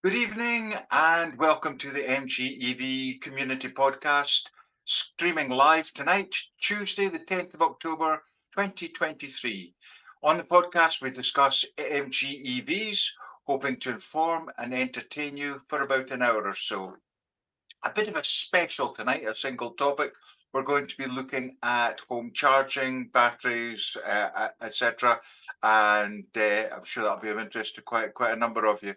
Good evening and welcome to the MGEV Community Podcast, streaming live tonight, Tuesday, the 10th of October, 2023. On the podcast, we discuss MGEVs, hoping to inform and entertain you for about an hour or so. A bit of a special tonight, a single topic. We're going to be looking at home charging, batteries, etc. And I'm sure that'll be of interest to quite a number of you.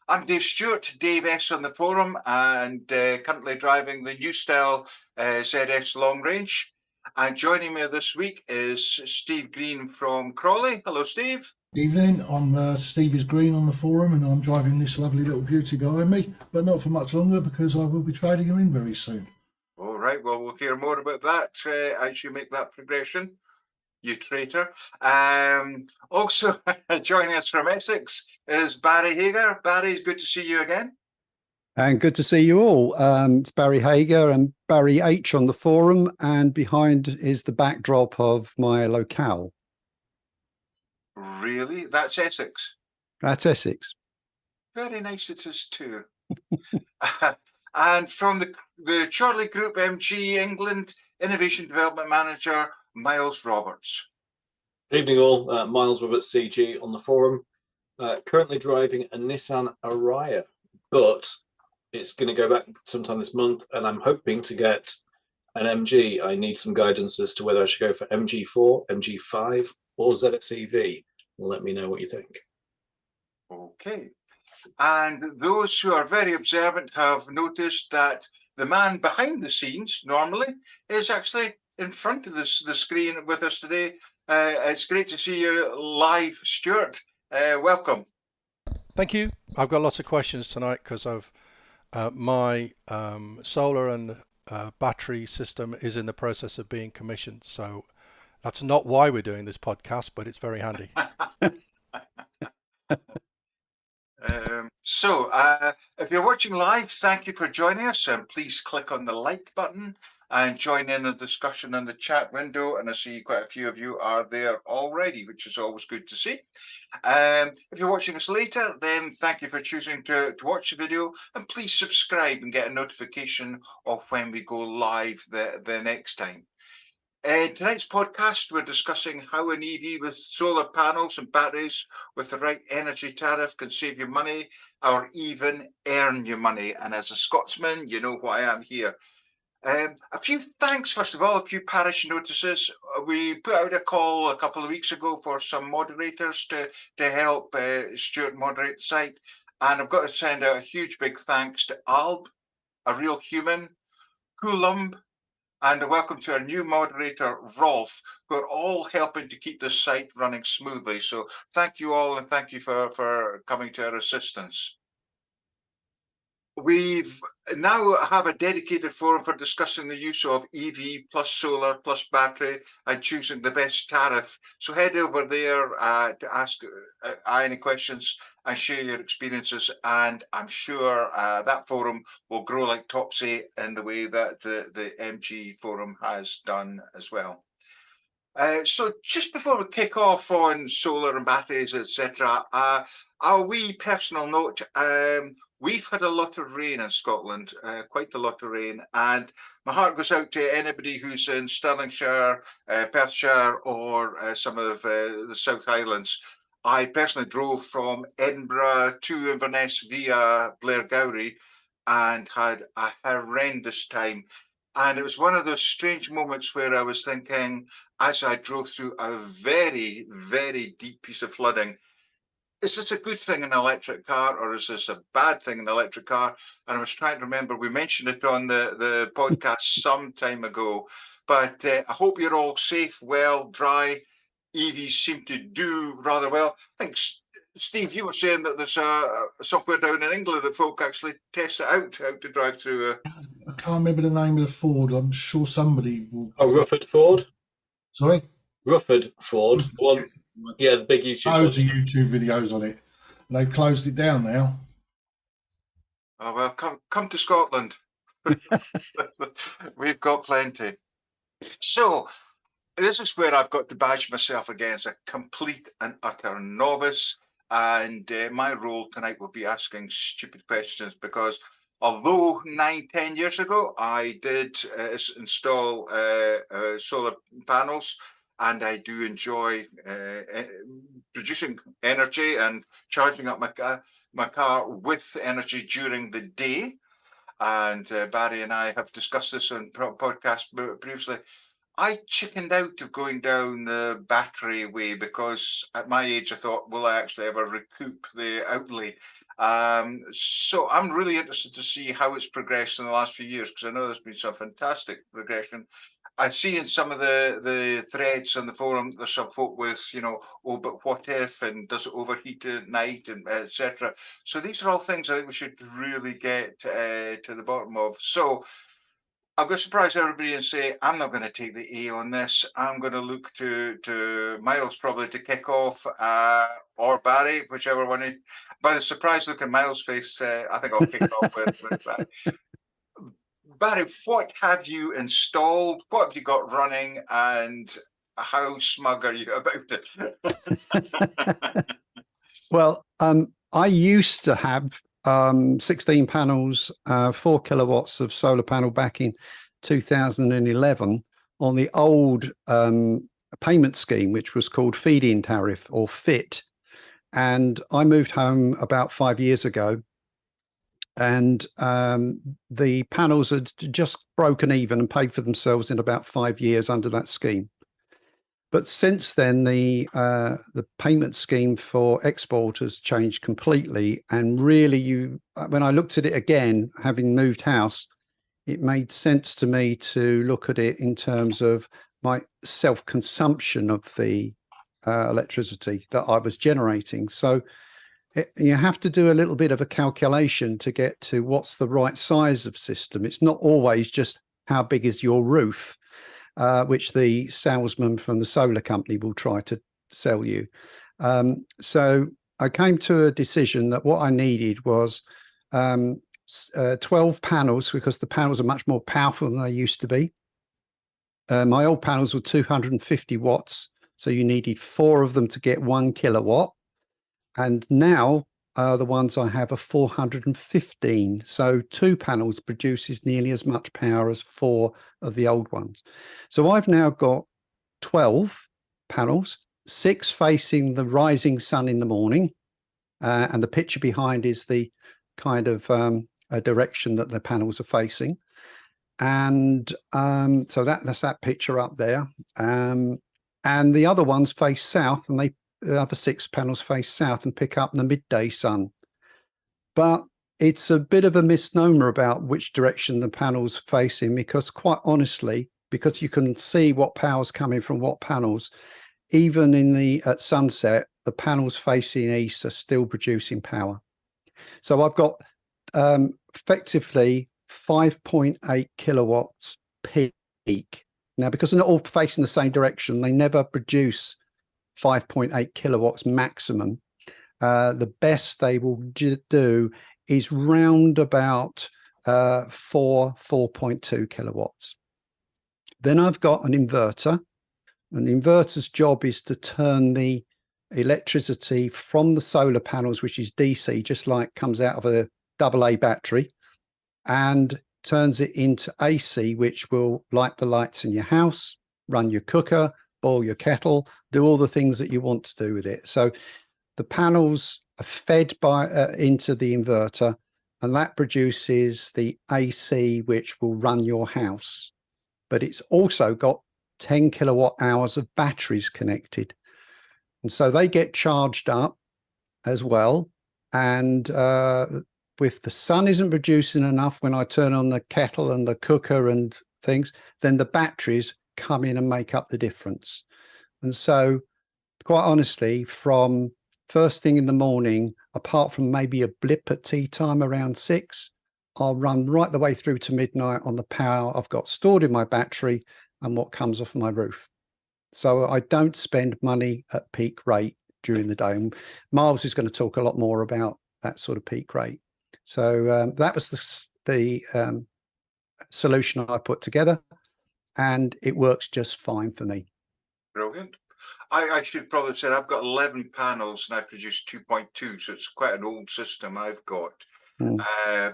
I'm Dave Stewart, Dave S on the forum, and currently driving the new style ZS Long Range. And joining me this week is Steve Green from Crawley. Hello, Steve. Evening, I'm Steve is Green on the forum, and I'm driving this lovely little beauty behind me, but not for much longer because I will be trading her in very soon. All right, well, we'll hear more about that as you make that progression, you traitor. Also joining us from Essex is Barry Hager. Barry, good to see you again. And good to see you all. It's Barry Hager and Barry H on the forum, and behind is the backdrop of my locale. Really? That's Essex? That's Essex. Very nice it is too. And from the Charlie Group MG England Innovation Development Manager, Miles Roberts. Evening all, Miles Roberts CG on the forum. Currently driving a Nissan Ariya, but it's going to go back sometime this month, and I'm hoping to get an MG. I need some guidance as to whether I should go for MG4, MG5, or ZSEV. Let me know what you think. Okay. And those who are very observant have noticed that the man behind the scenes normally is actually in front of the screen with us today. It's great to see you live, Stuart. Welcome. Thank you. I've got lots of questions tonight because of my solar and battery system is in the process of being commissioned. So that's not why we're doing this podcast, but it's very handy. If you're watching live, thank you for joining us, and please click on the like button and join in the discussion in the chat window. And I see quite a few of you are there already, which is always good to see. If you're watching us later, then thank you for choosing to watch the video, and please subscribe and get a notification of when we go live the next time. In tonight's podcast, we're discussing how an EV with solar panels and batteries with the right energy tariff can save you money or even earn you money. And as a Scotsman, you know why I'm here. A few thanks, first of all, a few parish notices. We put out a call a couple of weeks ago for some moderators to help Stuart moderate the site. And I've got to send out a huge big thanks to Alb, a real human, Coulomb, and a welcome to our new moderator, Rolf, who are all helping to keep this site running smoothly. So thank you all, and thank you for coming to our assistance. We've now have a dedicated forum for discussing the use of EV plus solar plus battery and choosing the best tariff. So head over there to ask any questions and share your experiences. And I'm sure that forum will grow like Topsy in the way that the MG forum has done as well. So just before we kick off on solar and batteries, etc., a wee personal note. We've had a lot of rain in Scotland, quite a lot of rain, and my heart goes out to anybody who's in Stirlingshire, Perthshire, or some of the South Highlands. I personally drove from Edinburgh to Inverness via Blairgowrie and had a horrendous time. And it was one of those strange moments where I was thinking, as I drove through a very, very deep piece of flooding, is this a good thing in an electric car, or is this a bad thing in an electric car? And I was trying to remember, we mentioned it on the podcast some time ago, but I hope you're all safe, well, dry. EVs seem to do rather well. I think, Steve, you were saying that there's somewhere down in England that folk actually test it out, how to drive through I can't remember the name of the Ford. I'm sure somebody will. Oh, Rufford Ford? Sorry? Rufford Ford. One, yeah, the big YouTube. Loads of YouTube videos on it. They've closed it down now. Oh, well, come to Scotland. We've got plenty. So, this is where I've got to badge myself again as a complete and utter novice. And my role tonight will be asking stupid questions, because although 9-10 years ago I did install solar panels, and I do enjoy producing energy and charging up my car with energy during the day. And Barry and I have discussed this on podcast previously. I chickened out of going down the battery way, because at my age I thought, will I actually ever recoup the outlay? So I'm really interested to see how it's progressed in the last few years, because I know there's been some fantastic progression. I see in some of the threads on the forum, there's some folk with, oh, but what if, and does it overheat at night, and etc. So these are all things I think we should really get to the bottom of. So I'm going to surprise everybody and say I'm not going to take the A on this. I'm going to look to Miles probably to kick off, or Barry, whichever one. By the surprised look in Miles' face, I think I'll kick off with Barry. Barry, what have you installed? What have you got running? And how smug are you about it? Well, I used to have 16 panels, 4 kilowatts of solar panel back in 2011 on the old payment scheme, which was called feed-in tariff, or FIT. And I moved home about 5 years ago, and the panels had just broken even and paid for themselves in about 5 years under that scheme. But since then, the payment scheme for export has changed completely. And really, when I looked at it again, having moved house, it made sense to me to look at it in terms of my self-consumption of the electricity that I was generating. So you have to do a little bit of a calculation to get to what's the right size of system. It's not always just how big is your roof, which the salesman from the solar company will try to sell you. So I came to a decision that what I needed was 12 panels, because the panels are much more powerful than they used to be. My old panels were 250 watts, so you needed 4 of them to get 1 kilowatt. And now the ones I have are 415. So 2 panels produces nearly as much power as 4 of the old ones. So I've now got 12 panels, 6 facing the rising sun in the morning. And the picture behind is the kind of direction that the panels are facing. And so that's that picture up there. And the other ones face south, and the other 6 panels face south and pick up the midday sun. But it's a bit of a misnomer about which direction the panel's facing, because quite honestly, because you can see what power's coming from what panels, even at sunset, the panels facing east are still producing power. So I've got effectively 5.8 kilowatts peak. Now, because they're not all facing the same direction, they never produce 5.8 kilowatts maximum. The best they will do is round about 4.2 kilowatts. Then I've got an inverter, and the inverter's job is to turn the electricity from the solar panels, which is DC, just like comes out of a AA battery, and turns it into AC, which will light the lights in your house, run your cooker, boil your kettle, do all the things that you want to do with it. So the panels are fed into the inverter, and that produces the AC, which will run your house. But it's also got 10 kilowatt hours of batteries connected. And so they get charged up as well. And if the sun isn't producing enough when I turn on the kettle and the cooker and things, then the batteries come in and make up the difference. And so, quite honestly, from first thing in the morning, apart from maybe a blip at tea time around 6, I'll run right the way through to midnight on the power I've got stored in my battery and what comes off my roof. So I don't spend money at peak rate during the day. And Miles is going to talk a lot more about that sort of peak rate. So that was the solution I put together, and it works just fine for me. Brilliant. I should probably say I've got 11 panels and I produce 2.2, so it's quite an old system I've got. Mm.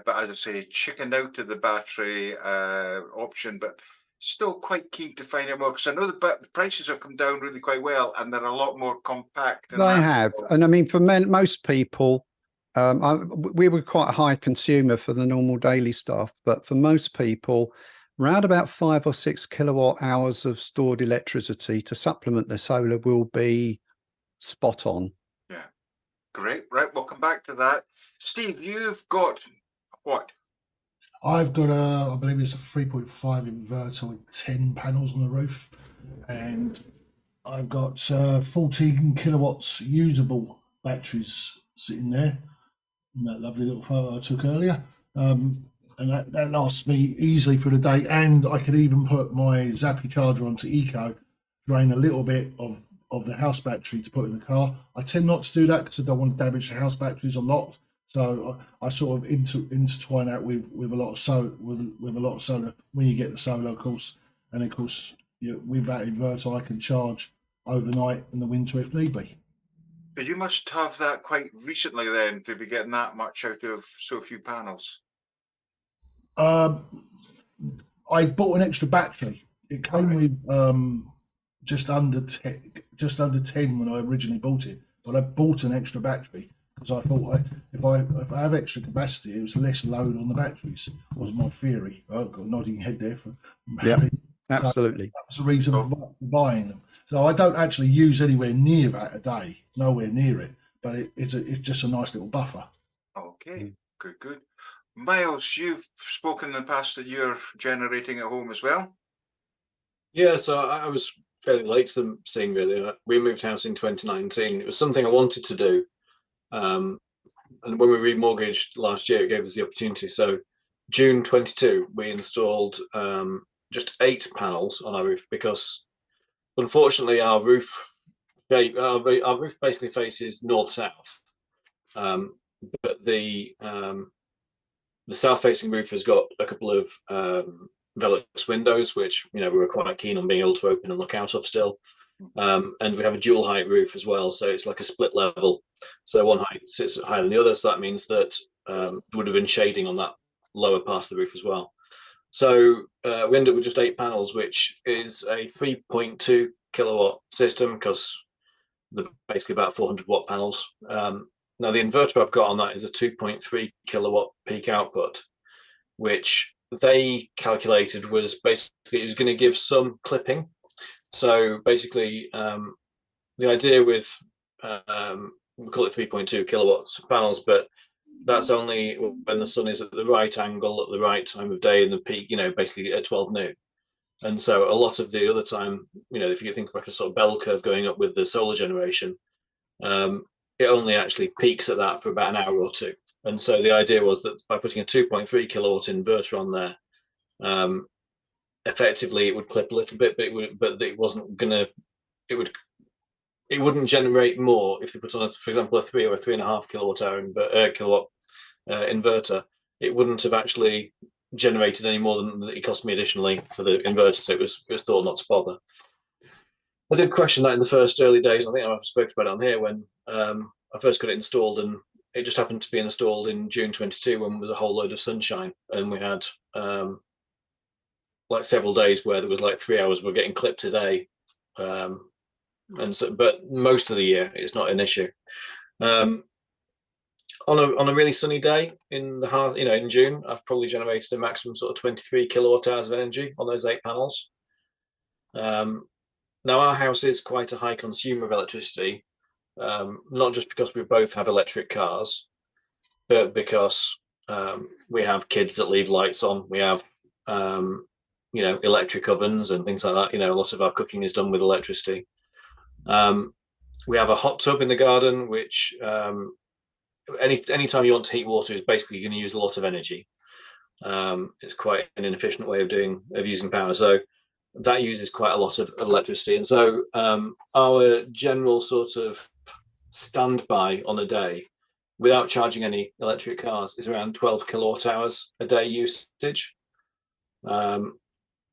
But as I say, chickened out of the battery option, but still quite keen to find out more because I know the prices have come down really quite well and they're a lot more compact. And They have, and I mean, for most people, we were quite a high consumer for the normal daily stuff, but for most people, around about 5 or 6 kilowatt hours of stored electricity to supplement their solar will be spot on. Yeah, great. Right, we'll come back to that. Steve, you've got what? I've got I believe it's a 3.5 inverter with 10 panels on the roof, and I've got 14 kilowatts usable batteries sitting there in that lovely little photo I took earlier. And that lasts me easily for the day, and I could even put my Zappy charger onto Eco, drain a little bit of the house battery to put in the car. I tend not to do that because I don't want to damage the house batteries a lot. So I sort of intertwine that with a lot of solar with a lot of solar when you get the solar, of course. And of course, with that inverter, I can charge overnight in the winter if need be. But you must have that quite recently then to be getting that much out of so few panels. I bought an extra battery. It came with just under 10 when I originally bought it, but I bought an extra battery because I thought if I have extra capacity, it was less load on the batteries. Was my theory. I've got a nodding head there for Absolutely. That's the reason for buying them. So I don't actually use anywhere near that a day, nowhere near it. But it's just a nice little buffer. Okay, good. Miles, you've spoken in the past that you're generating at home as well. Yeah, so I was fairly late to the scene really. We moved house in 2019. It was something I wanted to do, and when we remortgaged last year, it gave us the opportunity. So June 22, we installed just 8 panels on our roof because, unfortunately, our roof basically faces north-south, but the south-facing roof has got a couple of Velux windows, which we were quite keen on being able to open and look out of still. And we have a dual height roof as well, so it's like a split level. So one height sits higher than the other, so that means that there would have been shading on that lower part of the roof as well. So we ended up with just 8 panels, which is a 3.2 kilowatt system because they're basically about 400 watt panels. Now the inverter I've got on that is a 2.3 kilowatt peak output, which they calculated was basically it was going to give some clipping. So basically, the idea with we call it 3.2 kilowatts panels, but that's only when the sun is at the right angle at the right time of day in the peak, basically at 12 noon. And so a lot of the other time, if you think like a sort of bell curve going up with the solar generation, it only actually peaks at that for about an hour or two. And so the idea was that by putting a 2.3 kilowatt inverter on there, effectively it would clip a little bit, but it wasn't gonna. It wouldn't generate more if you put on, for example, a 3 or a 3.5 kilowatt inverter. It wouldn't have actually generated any more than it cost me additionally for the inverter. So it was thought not to bother. I did question that in the first early days. I think I spoke about it on here when I first got it installed, and it just happened to be installed in June 22 when there was a whole load of sunshine, and we had like several days where there was like 3 hours we're getting clipped a day, and so, but most of the year it's not an issue. On a really sunny day in in June, I've probably generated a maximum sort of 23 kilowatt hours of energy on those 8 panels. Now our house is quite a high consumer of electricity, not just because we both have electric cars, but because we have kids that leave lights on. We have electric ovens and things like that. A lot of our cooking is done with electricity. We have a hot tub in the garden, which anytime you want to heat water is basically going to use a lot of energy. It's quite an inefficient way of using power, so that uses quite a lot of electricity. And so our general sort of standby on a day without charging any electric cars is around 12 kilowatt hours a day usage.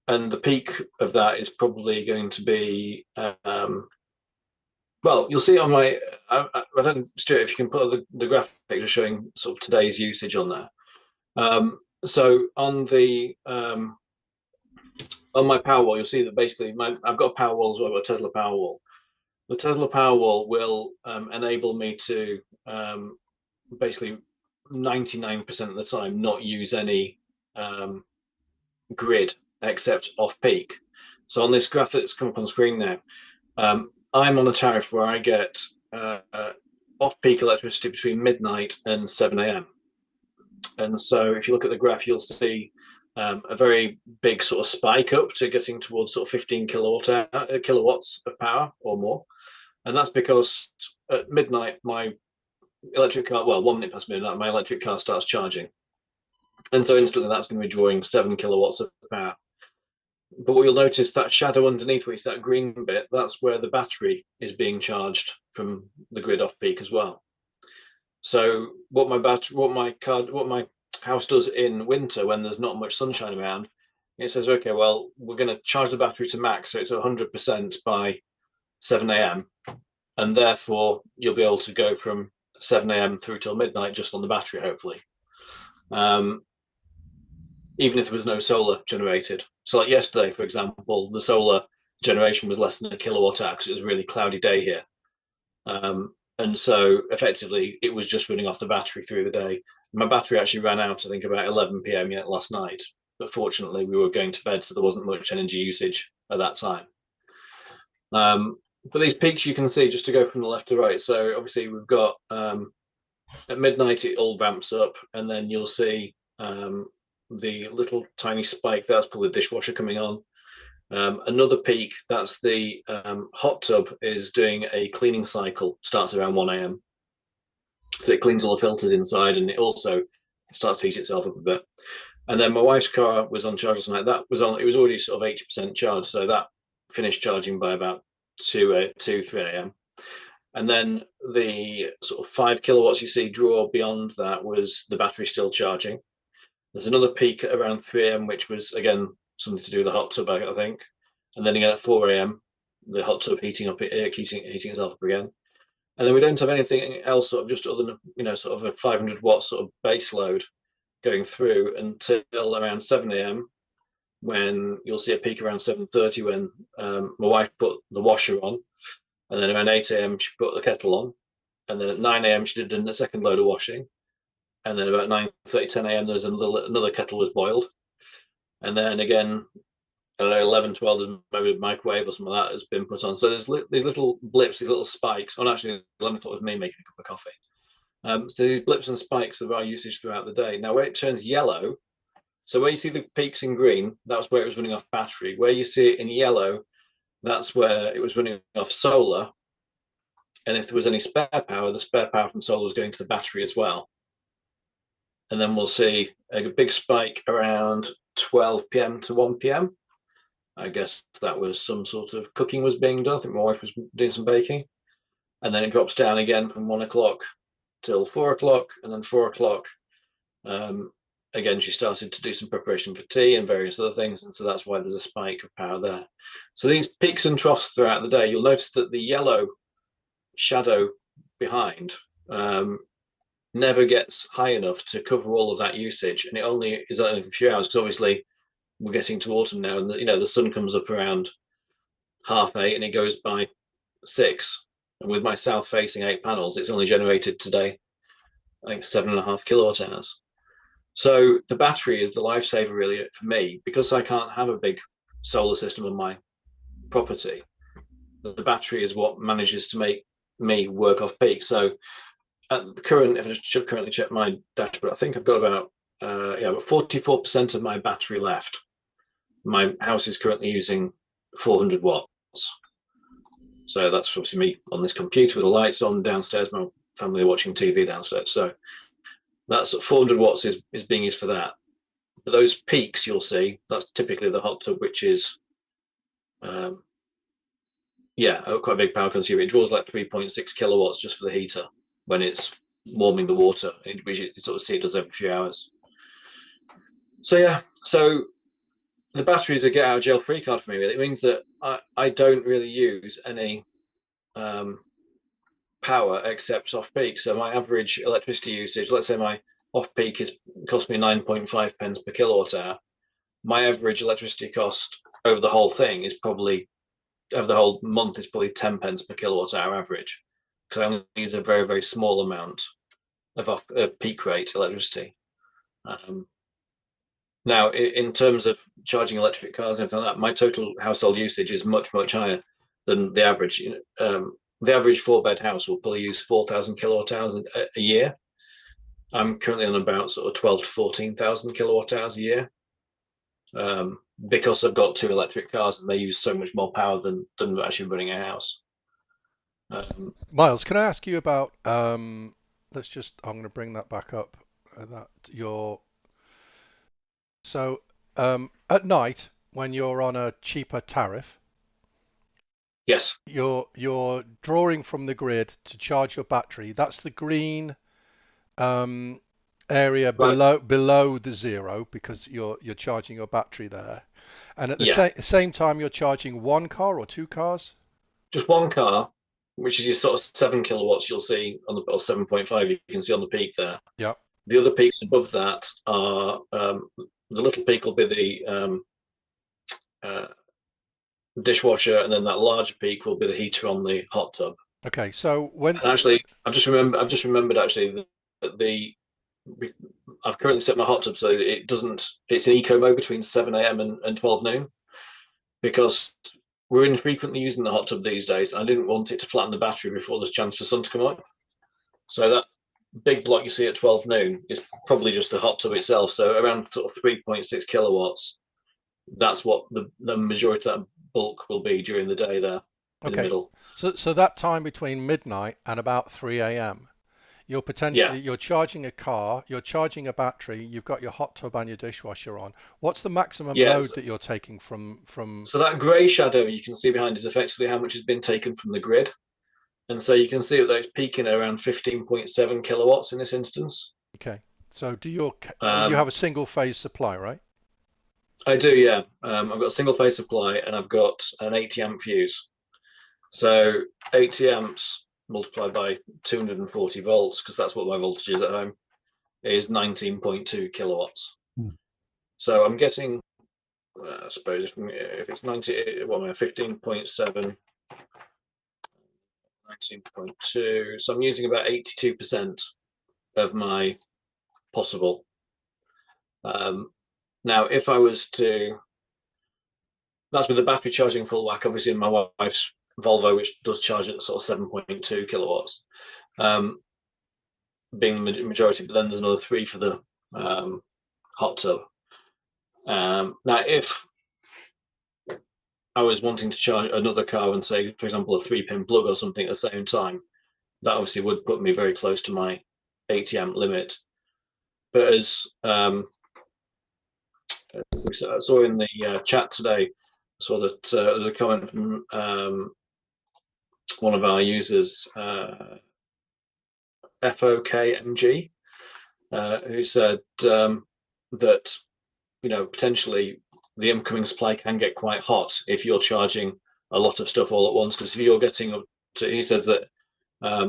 And the peak of that is probably going to be Well, you'll see on my, I don't know, Stuart, if you can put the graphic just showing sort of today's usage on there. So on the on my Powerwall, you'll see that basically I've got a Powerwall as well, a Tesla Powerwall. The Tesla Powerwall will enable me to basically 99% of the time not use any grid except off peak. So on this graph that's come up on screen now, I'm on a tariff where I get off peak electricity between midnight and 7 a.m. And so if you look at the graph, you'll see a very big sort of spike up to getting towards sort of 15 kilowatts of power or more. And that's because at midnight, my electric car, well, 1 minute past midnight, my electric car starts charging. And so instantly that's going to be drawing 7 kilowatts of power. But what you'll notice, that shadow underneath, where you see that green bit, that's where the battery is being charged from the grid off peak as well. So what my house does in winter when there's not much sunshine around, it says, okay, well, we're going to charge the battery to max, so it's 100% by 7 a.m. And therefore you'll be able to go from 7 a.m. through till midnight just on the battery, hopefully. Even if there was no solar generated. So like yesterday, for example, the solar generation was less than a kilowatt hour because it was a really cloudy day here. And so effectively it was just running off the battery through the day. My battery actually ran out, I think, about 11 p.m. yet last night. But fortunately we were going to bed, so there wasn't much energy usage at that time. But these peaks you can see, just to go from the left to right. So obviously we've got at midnight it all ramps up, and then you'll see the little tiny spike. That's probably the dishwasher coming on. Another peak, that's the hot tub is doing a cleaning cycle, starts around 1 a.m. So it cleans all the filters inside, and it also starts to heat itself up a bit. And then my wife's car was on charge last night. It was already sort of 80% charged, so that finished charging by about 3 a.m. And then the sort of 5 kilowatts you see draw beyond that was the battery still charging. There's another peak at around 3 a.m., which was, again, something to do with the hot tub, I think. And then again at 4 a.m., the hot tub heating itself up again. And then we don't have anything else sort of just other than, you know, sort of a 500 watt sort of base load going through until around 7 a.m., when you'll see a peak around 7:30 when my wife put the washer on. And then around 8 a.m., she put the kettle on. And then at 9 a.m., she did a second load of washing. And then about 9:30, 10 a.m., there's another kettle was boiled. And then again, at 11, 12, there's maybe a microwave or something like that has been put on. So there's these little blips, these little spikes. Oh, actually, 11 o'clock was me making a cup of coffee. So these blips and spikes of our usage throughout the day. Now, where it turns yellow, so where you see the peaks in green, that's where it was running off battery. Where you see it in yellow, that's where it was running off solar. And if there was any spare power, the spare power from solar was going to the battery as well. And then we'll see a big spike around 12 p.m. to 1 p.m. I guess that was some sort of cooking was being done. I think my wife was doing some baking. And then it drops down again from 1 o'clock till 4 o'clock. And then 4 o'clock, again, she started to do some preparation for tea and various other things. And so that's why there's a spike of power there. So these peaks and troughs throughout the day, you'll notice that the yellow shadow behind never gets high enough to cover all of that usage. And it only is only for a few hours, because obviously we're getting to autumn now, and the sun comes up around 8:30 and it goes by 6. And with my south facing 8 panels, it's only generated today, I think, 7.5 kilowatt hours. So the battery is the lifesaver really for me, because I can't have a big solar system on my property. The battery is what manages to make me work off peak. So at the current, if I should currently check my dashboard, I think I've got about 44% of my battery left. My house is currently using 400 watts. So that's obviously me on this computer with the lights on downstairs, my family watching TV downstairs. So that's 400 watts is being used for that. But those peaks you'll see, that's typically the hot tub, which is quite a big power consumer. It draws like 3.6 kilowatts just for the heater when it's warming the water, which you sort of see it does every few hours. So the battery is a get out of jail free card for me. Really. It means that I don't really use any power except off peak. So my average electricity usage, let's say my off peak cost me 9.5 pence per kilowatt hour. My average electricity cost over the whole thing is probably, over the whole month, is probably 10 pence per kilowatt hour average, because I only use a very, very small amount of peak rate electricity. Now, in terms of charging electric cars and everything like that, my total household usage is much, much higher than the average. The average 4-bed house will probably use 4,000 kilowatt hours a year. I'm currently on about sort of 12 to 14,000 kilowatt hours a year, because I've got 2 electric cars and they use so much more power than actually running a house. Miles, can I ask you about? Let's just. I'm going to bring that back up. So at night when you're on a cheaper tariff, Yes. You're drawing from the grid to charge your battery. That's the green area Right. below the zero, because you're charging your battery there. And at the Yeah. same time, you're charging one car or 2 cars. Just one car, which is your sort of 7 kilowatts you'll see on the, or 7.5 you can see on the peak there. Yeah. The other peaks above that are, the little peak will be the dishwasher, and then that larger peak will be the heater on the hot tub. Okay. So when And actually, I've just remembered actually that I've currently set my hot tub so it doesn't. It's in eco mode between 7 a.m. and 12 noon, because we're infrequently using the hot tub these days. I didn't want it to flatten the battery before there's a chance for sun to come up. So that big block you see at 12 noon is probably just the hot tub itself. So around sort of 3.6 kilowatts. That's what the majority of that bulk will be during the day there in the middle. So that time between midnight and about 3 a.m. you're charging a car, you're charging a battery, you've got your hot tub and your dishwasher on. What's the maximum load that you're taking from? So that grey shadow you can see behind is effectively how much has been taken from the grid. And so you can see that it's peaking at around 15.7 kilowatts in this instance. Okay. So you have a single phase supply, right? I do, yeah. I've got a single phase supply and I've got an 80 amp fuse. So 80 amps multiplied by 240 volts, because that's what my voltage is at home, is 19.2 kilowatts. So I'm getting, I suppose if it's 90, what am I, 15.7, 19.2. So I'm using about 82% of my possible. Now, if I was to, that's with the battery charging full whack, obviously in my wife's Volvo, which does charge at sort of 7.2 kilowatts, being the majority, but then there's another 3 for the hot tub. Now, if I was wanting to charge another car and say, for example, a 3-pin plug or something at the same time, that obviously would put me very close to my 80 amp limit. But as we saw in the chat today, I saw that there's a comment from one of our users, FOKMG, who said that, you know, potentially the incoming supply can get quite hot if you're charging a lot of stuff all at once. Because if you're getting up to, he said that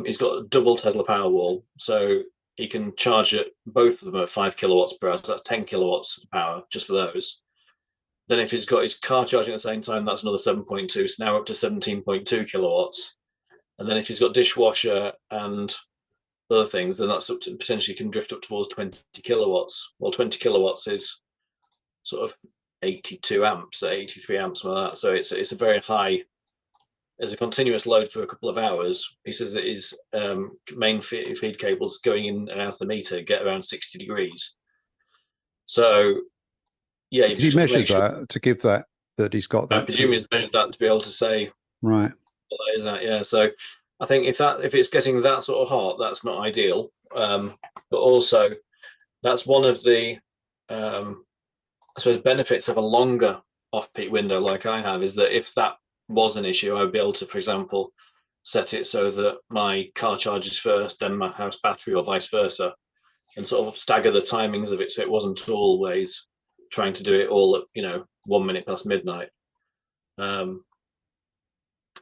he's got a double Tesla Powerwall, so he can charge it, both of them at 5 kilowatts per hour. So that's 10 kilowatts of power just for those. Then if he's got his car charging at the same time, that's another 7.2. So now up to 17.2 kilowatts. And then if he's got dishwasher and other things, then that's up to, potentially can drift up towards 20 kilowatts. Well, 20 kilowatts is sort of 82 amps, 83 amps, like that. So it's a very high, as a continuous load for a couple of hours. He says that his main feed cables going in and out of the meter get around 60 degrees. So yeah, he measured that to give that he's got that. I presume he's measured that to be able to say right. What that is that, yeah. So I think if it's getting that sort of hot, that's not ideal. But also that's one of the I suppose benefits of a longer off-peak window like I have, is that if that was an issue, I would be able to, for example, set it so that my car charges first, then my house battery, or vice versa, and sort of stagger the timings of it so it wasn't always trying to do it all at 1 minute past midnight. But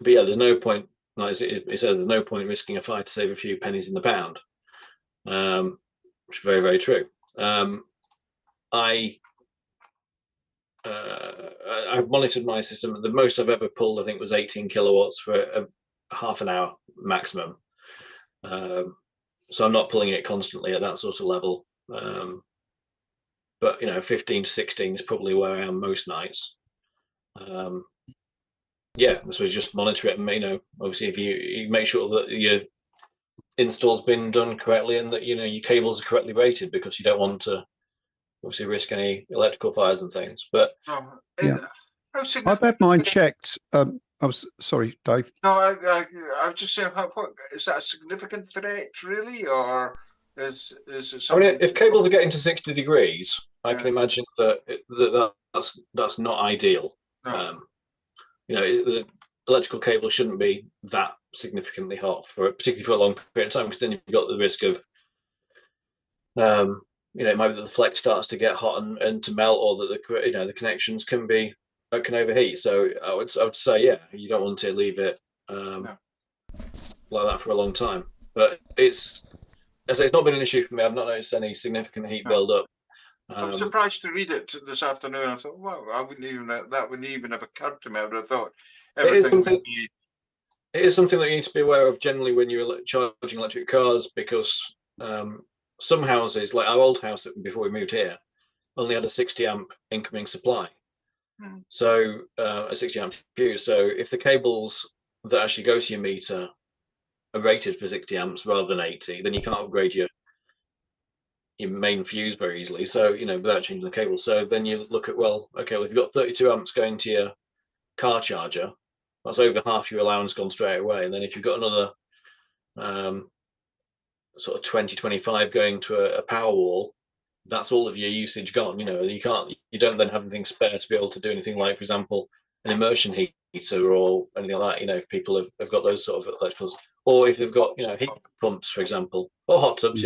yeah, there's no point Like it says, there's no point risking a fire to save a few pennies in the pound, which is very, very true. I've monitored my system. The most I've ever pulled, I think, was 18 kilowatts for a half an hour maximum. So I'm not pulling it constantly at that sort of level. But 15 to 16 is probably where I am most nights. Yeah, so just monitor it, and obviously if you make sure that your install's been done correctly and that your cables are correctly rated, because you don't want to obviously risk any electrical fires and things. But yeah, I've had mine checked. I was sorry, Dave. No, I was just saying, what is that a significant threat, really, or is it something? I mean, if cables are getting to 60 degrees, I can imagine that's not ideal. No. The electrical cable shouldn't be that significantly hot particularly for a long period of time, because then you've got the risk of, it might be that the flex starts to get hot and to melt, or that the connections can overheat. So I would say, yeah, you don't want to leave it like that for a long time. But it's not been an issue for me. I've not noticed any significant heat build up. I was surprised to read it this afternoon. I thought, wow, that wouldn't even have occurred to me. I would have thought everything would be. It is something that you need to be aware of generally when you're charging electric cars, because some houses, like our old house before we moved here, only had a 60 amp incoming supply. So a 60 amp fuse. So if the cables that actually go to your meter are rated for 60 amps rather than 80, then you can't upgrade your main fuse very easily. So, without changing the cable. So then you look at, if you've got 32 amps going to your car charger, that's over half your allowance gone straight away. And then if you've got another sort of 20-25 going to a power wall, that's all of your usage gone. You don't then have anything spare to be able to do anything like, for example, an immersion heater or anything like that. If people have got those sort of electricals, or if they've got heat pumps, for example, or hot tubs,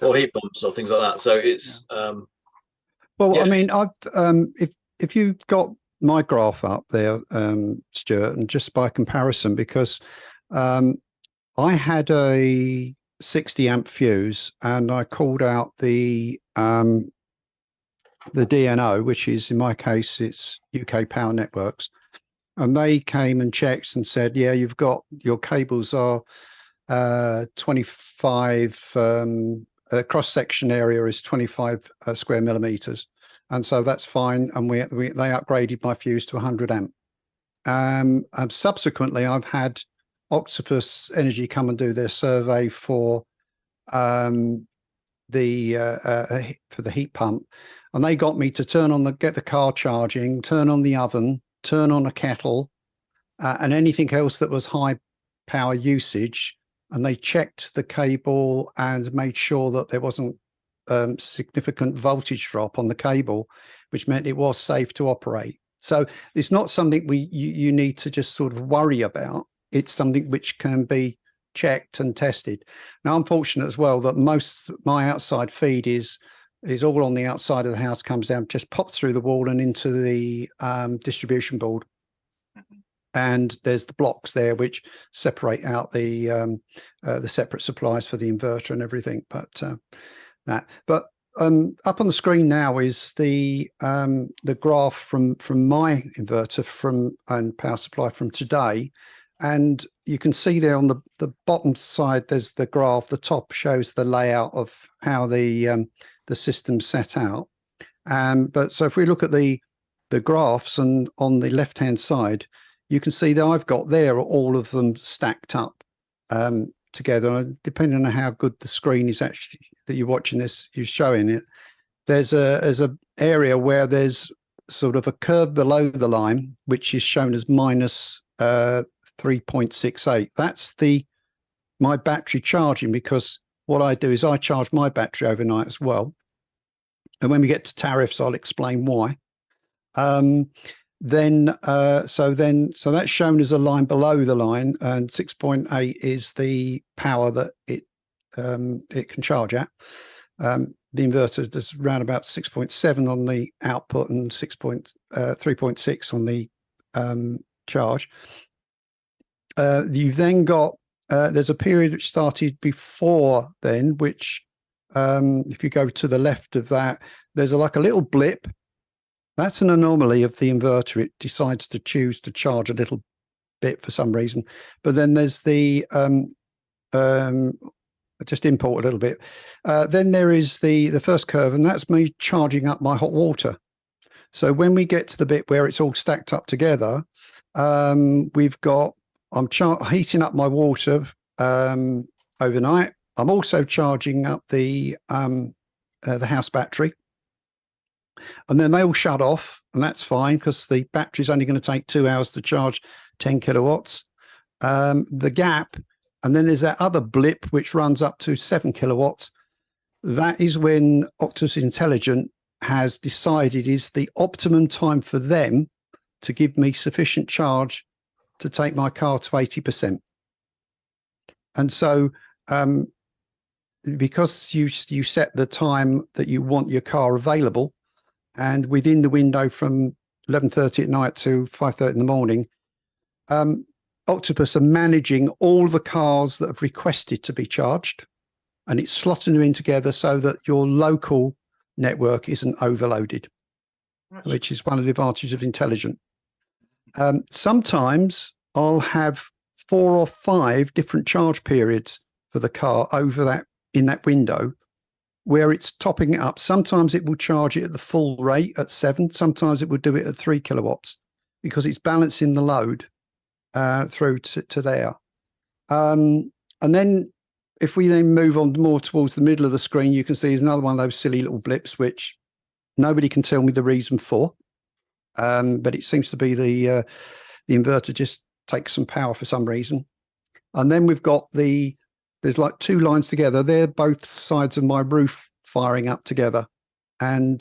or heat pumps or things like that. So it's I mean, I've if you've got my graph up there, Stuart, and just by comparison, because I had a 60 amp fuse and I called out the DNO, which is, in my case, it's UK Power Networks, and they came and checked and said, yeah, you've got your cables are 25 cross section area is 25 square millimeters, and so that's fine. And they upgraded my fuse to 100 amp. And subsequently, I've had Octopus Energy come and do their survey for the heat pump, and they got me to get the car charging, turn on the oven, turn on a kettle, and anything else that was high power usage. And they checked the cable and made sure that there wasn't significant voltage drop on the cable, which meant it was safe to operate. So it's not something you need to just sort of worry about. It's something which can be checked and tested. Now, I'm fortunate as well that my outside feed is all on the outside of the house, comes down, just pops through the wall and into the distribution board. And there's the blocks there which separate out the separate supplies for the inverter and everything. But up on the screen now is the graph from my inverter and power supply from today. And you can see there on the bottom side, there's the graph. The top shows the layout of how the system's set out. But so if we look at the graphs, and on the left-hand side, you can see that I've got there all of them stacked up together. And depending on how good the screen is actually that you're watching this, you're showing it. There's a area where there's sort of a curve below the line, which is shown as minus 3.68. That's my battery charging, because what I do is I charge my battery overnight as well. And when we get to tariffs, I'll explain why. So that's shown as a line below the line, and 6.8 is the power that it can charge at. The inverter does around about 6.7 on the output and 3.6 on the charge. You've then got, there's a period which started before then, which if you go to the left of that, there's like a little blip. That's an anomaly of the inverter. It decides to choose to charge a little bit for some reason. But then there's the, just import a little bit. Then there is the first curve, and that's me charging up my hot water. So when we get to the bit where it's all stacked up together, we've got, I'm heating up my water overnight. I'm also charging up the house battery. And then they all shut off, and that's fine because the battery's only going to take 2 hours to charge 10 kilowatts. The gap, and then there's that other blip which runs up to 7 kilowatts. That is when Octopus Intelligent has decided is the optimum time for them to give me sufficient charge to take my car to 80%. And so because you set the time that you want your car available, and within the window from 11:30 at night to 5:30 in the morning, Octopus are managing all the cars that have requested to be charged, and it's slotting them in together so that your local network isn't overloaded, which is one of the advantages of Intelligent. Sometimes I'll have 4 or 5 different charge periods for the car over that in that window where it's topping it up. Sometimes it will charge it at the full rate at 7. Sometimes it will do it at 3 kilowatts because it's balancing the load through to there. And then if we then move on more towards the middle of the screen, you can see there's another one of those silly little blips, which nobody can tell me the reason for. But it seems to be the inverter just takes some power for some reason. And then we've got there's like 2 lines together. They're both sides of my roof firing up together, and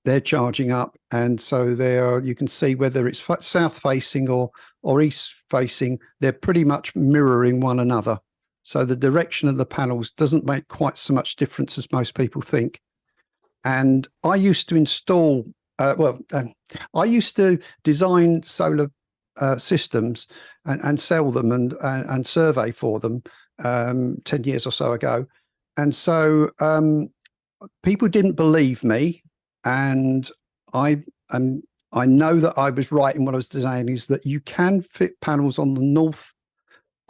they're charging up. And so you can see whether it's south facing or east facing, they're pretty much mirroring one another. So the direction of the panels doesn't make quite so much difference as most people think. And I used to install, I used to design solar systems and sell them and survey for them 10 years or so ago. And so people didn't believe me, and I know that I was right in what I was designing, is that you can fit panels on the north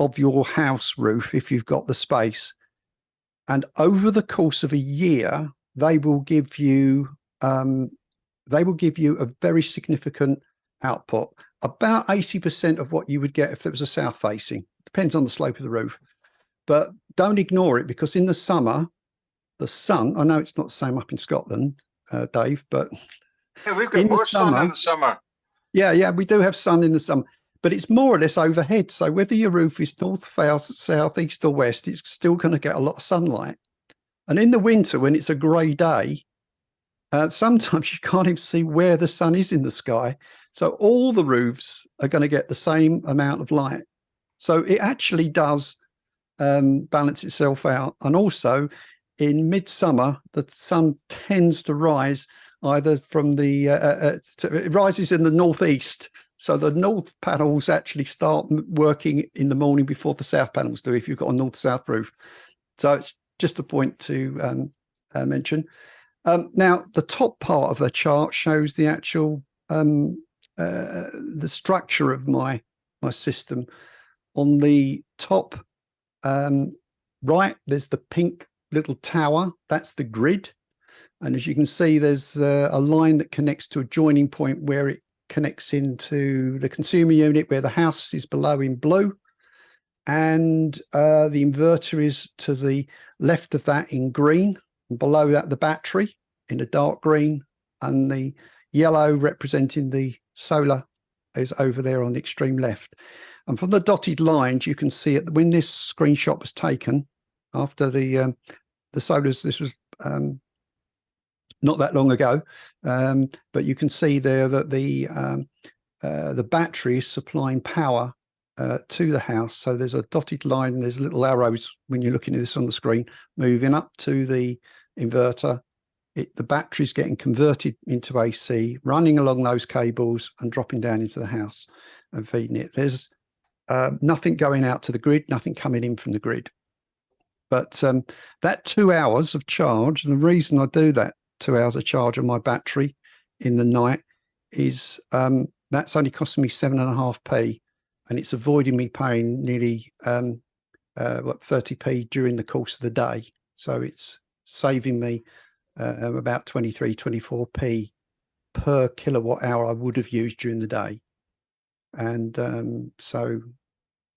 of your house roof if you've got the space, and over the course of a year they will give you a very significant output, about 80% of what you would get if there was a south facing. Depends on the slope of the roof, but don't ignore it, because in the summer the sun, I know it's not the same up in Scotland, Dave, but yeah, we've got more sun in the summer. Yeah, we do have sun in the summer, but it's more or less overhead. So whether your roof is north, south, east or west, it's still going to get a lot of sunlight. And in the winter, when it's a grey day, sometimes you can't even see where the sun is in the sky. So all the roofs are going to get the same amount of light. So it actually does balance itself out. And also in midsummer, the sun tends to rise either from it rises in the northeast. So the north panels actually start working in the morning before the south panels do, if you've got a north-south roof. So it's just a point to mention. Now, the top part of the chart shows the actual the structure of my system. On the top right, there's the pink little tower. That's the grid. And as you can see, there's a line that connects to a joining point where it connects into the consumer unit, where the house is below in blue. And the inverter is to the left of that in green. And below that, the battery in a dark green, and the yellow representing the solar is over there on the extreme left. And from the dotted lines, you can see it when this screenshot was taken after the solars. This was not that long ago, but you can see there that the battery is supplying power to the house. So there's a dotted line, and there's little arrows when you're looking at this on the screen, moving up to the inverter. The battery's getting converted into AC, running along those cables and dropping down into the house and feeding it. There's nothing going out to the grid, nothing coming in from the grid. But that 2 hours of charge, and the reason I do that 2 hours of charge on my battery in the night is that's only costing me 7.5p, and it's avoiding me paying nearly 30p during the course of the day. So it's saving me about 24p per kilowatt hour I would have used during the day. And so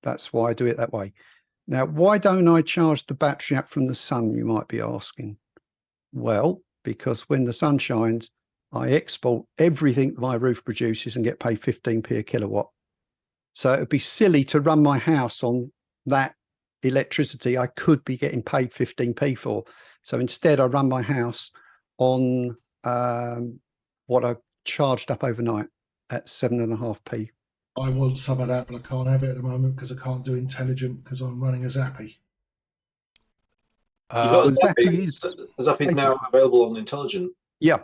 that's why I do it that way. Now, why don't I charge the battery up from the sun, you might be asking? Well, because when the sun shines, I export everything that my roof produces and get paid 15p a kilowatt. So it would be silly to run my house on that electricity I could be getting paid 15p for. So instead, I run my house on what I charged up overnight at 7.5p. I want some of that, but I can't have it at the moment because I can't do intelligent because I'm running a Zappy. You've got Zappy is Zappy now available on Intelligent. Yeah.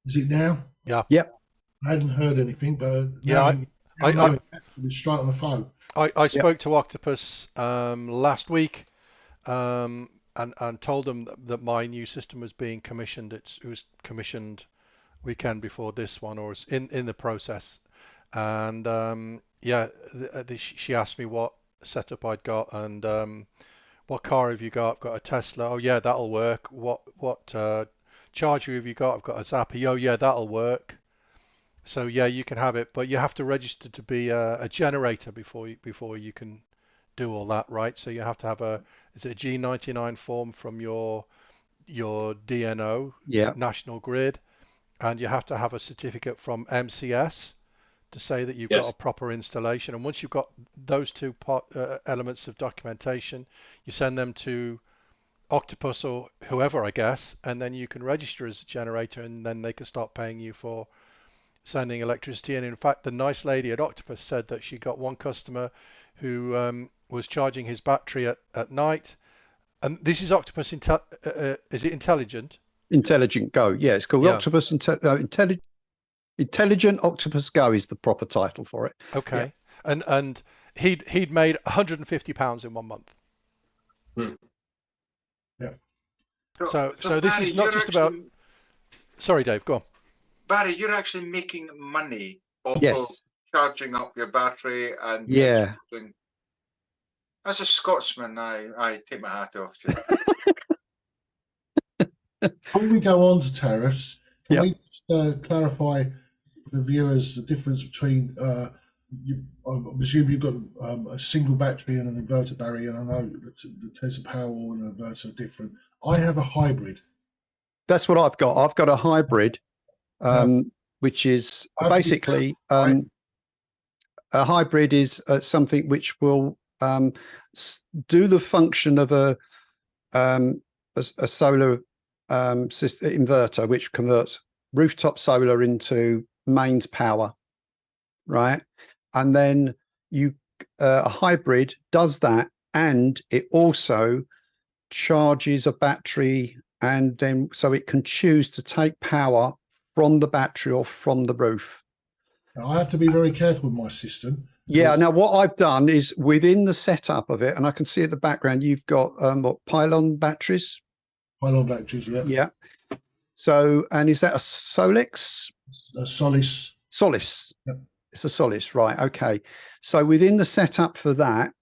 Is it now? Yeah. Yep. I hadn't heard anything, but Yeah, it's straight on the phone. I spoke to Octopus last week and told them that my new system was being commissioned. It was commissioned weekend before this one, or is in the process. And she asked me what setup I'd got and what car have you got? I've got a Tesla. Oh yeah, that'll work. What charger have you got? I've got a Zappy. Oh yeah, that'll work. So yeah, you can have it, but you have to register to be a generator before you can do all that, right? So you have to have a G99 form from your DNO, National Grid, and you have to have a certificate from MCS to say that you've got a proper installation. And once you've got those two elements of documentation, you send them to Octopus or whoever, I guess, and then you can register as a generator, and then they can start paying you for sending electricity. And in fact, the nice lady at Octopus said that she got one customer who was charging his battery at night. And this is Octopus, is it Intelligent? Intelligent Go. Yeah, it's called Octopus Intelligent Octopus Go is the proper title for it. Okay. Yeah. And he'd made £150 in 1 month. Yeah. So this Barry, is not just about. Sorry, Dave. Go on. Barry, you're actually making money off Yes. of charging up your battery and exporting. As a Scotsman, I take my hat off to you. Before we go on to tariffs, can we just, clarify for the viewers the difference between I presume you've got a single battery and an inverter, Barry, and I know the Tesla Powerwall and an inverter are different. I have a hybrid. That's what I've got. I've got a hybrid, which is basically a hybrid is something which will do the function of a solar inverter, which converts rooftop solar into mains power, right? And then a hybrid does that, and it also charges a battery, and then so it can choose to take power from the battery or from the roof. Now, I have to be very careful with my system. Yeah. Now, what I've done is within the setup of it, and I can see at the background, you've got pylon batteries. Pylon batteries, yeah. Yeah. So, and is that a Solix? A Solis. Solis. Yep. It's a Solis, right? Okay. So within the setup for that,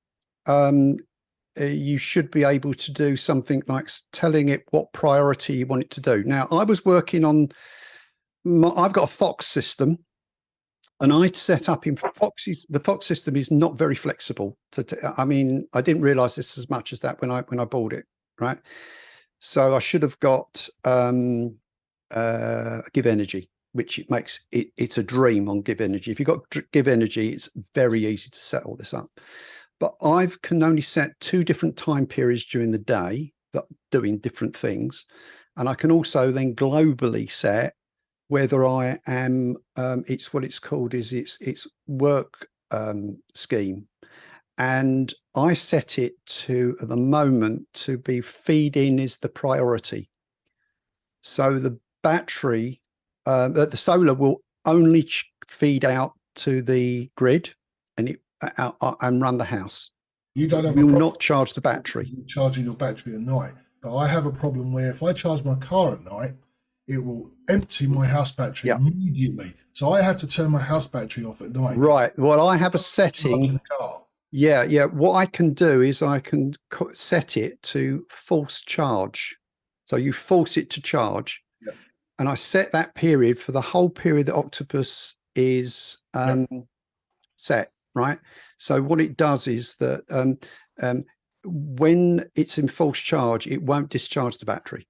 you should be able to do something like telling it what priority you want it to do. Now, I was working on, I've got a Fox system, and I'd set up in Fox's. The Fox system is not very flexible. I mean, I didn't realize this as much as that when I bought it, right? So I should have got Give Energy, which it makes it's a dream on Give Energy. If you've got Give Energy, it's very easy to set all this up. But I can only set 2 different time periods during the day, but doing different things. And I can also then globally set whether I am, it's what it's called is it's work scheme. And I set it to, at the moment, to be feed-in is the priority. So the battery, the solar will only feed out to the grid, and and run the house. You don't have Will a problem not charge the battery. charging your battery at night. But I have a problem where if I charge my car at night, it will empty my house battery Yeah. immediately. So I have to turn my house battery off at night. Right. Well, I have a Charging setting. the car. Yeah. What I can do is I can set it to false charge. So you force it to charge. Yeah. And I set that period for the whole period that Octopus is set, right? So what it does is that when it's in false charge, it won't discharge the battery.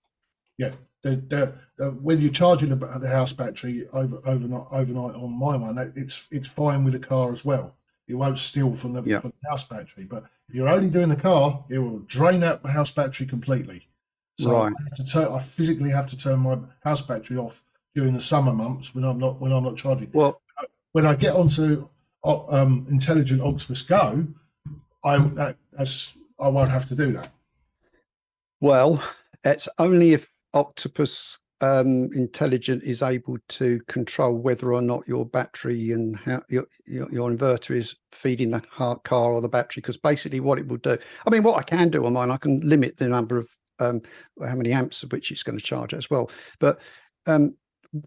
Yeah. When you're charging the house battery overnight on my one, it's fine with the car as well. It won't steal from the house battery. But if you're only doing the car, it will drain out the house battery completely. So Right. I physically have to turn my house battery off during the summer months when I'm not charging. Well, when I get onto Intelligent Octopus Go, I won't have to do that. well, it's only if Octopus Intelligent is able to control whether or not your battery and how your inverter is feeding the car or the battery. Because basically, what it will do, I mean, what I can do on mine, I can limit the number of how many amps of which it's going to charge as well. But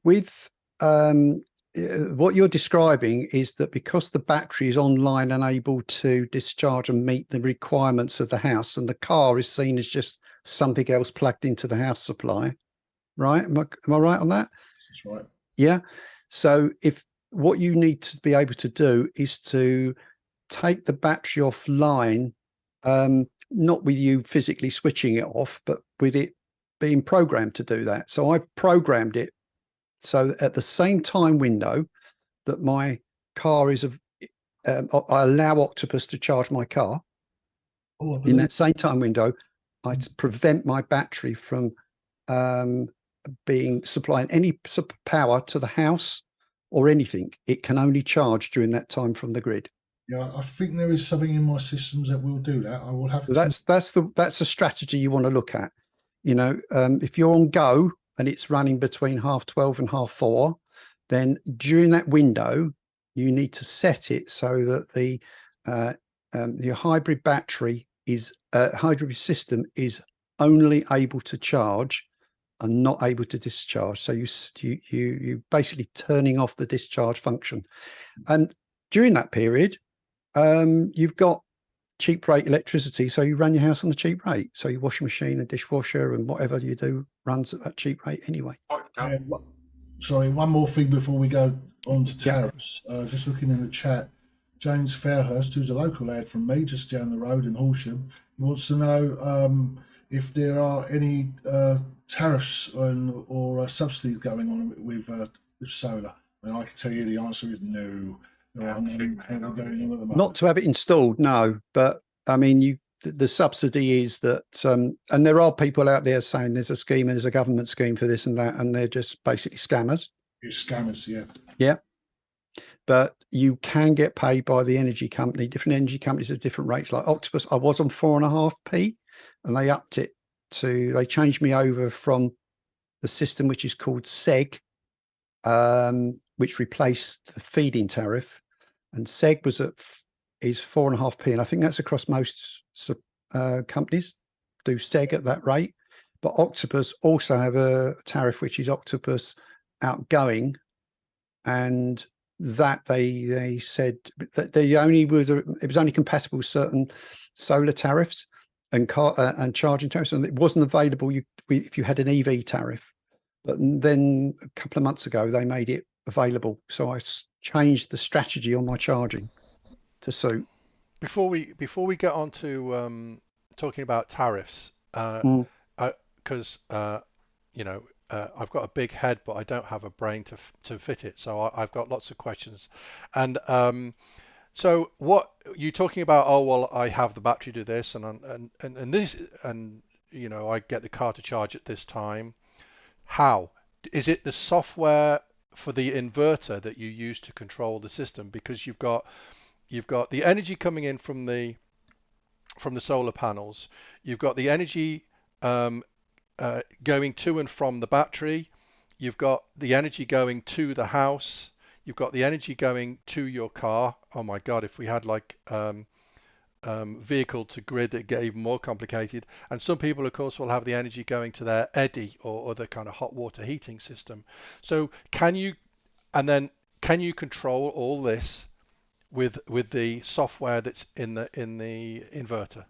with what you're describing is that because the battery is online and able to discharge and meet the requirements of the house, and the car is seen as just something else plugged into the house supply, right? Am I right on that? That's right. Yeah. So if what you need to be able to do is to take the battery offline, not with you physically switching it off, but with it being programmed to do that. So I've programmed it so at the same time window that my car is I allow Octopus to charge my car. In that same time window, I prevent my battery from supplying any power to the house or anything. It can only charge during that time from the grid. Yeah, I think there is something in my systems that will do that. I will have to. That's the strategy you want to look at. You know, if you're on Go and it's running between 12:30 and 4:30, then during that window, you need to set it so that your hybrid battery hybrid system is only able to charge and not able to discharge. So you basically turning off the discharge function. And during that period, you've got cheap rate electricity, so you run your house on the cheap rate. So your washing machine and dishwasher and whatever you do runs at that cheap rate anyway. Sorry, one more thing before we go on to tariffs. Just looking in the chat, James Fairhurst, who's a local lad from me, just down the road in Horsham, he wants to know if there are any tariffs or subsidies going on with solar. And I can tell you the answer is no. Not to have it installed, no. But I mean, the subsidy is that, and there are people out there saying there's a scheme and there's a government scheme for this and that, and they're just basically scammers. It's scammers, yeah. Yeah. But you can get paid by the energy company. Different energy companies have different rates. Like Octopus, I was on 4.5p, and they changed me over from the system which is called SEG, which replaced the feed-in tariff, and SEG is 4.5p, and I think that's across most companies do SEG at that rate. But Octopus also have a tariff which is Octopus Outgoing, and that they said that it was only compatible with certain solar tariffs and charging tariffs, and it wasn't available if you had an EV tariff. But then a couple of months ago, they made it available. So I changed the strategy on my charging to suit. Before we get on to talking about tariffs, because I've got a big head, but I don't have a brain to fit it. So I've got lots of questions. And so what you're talking about? Oh well, I have the battery to this, and this, and I get the car to charge at this time. How is it the software for the inverter that you use to control the system? Because you've got the energy coming in from the solar panels, you've got the energy going to and from the battery, you've got the energy going to the house, you've got the energy going to your car. Oh my God, if we had like vehicle to grid, it get even more complicated. And some people, of course, will have the energy going to their eddy or other kind of hot water heating system. So can you control all this with the software that's in the inverter?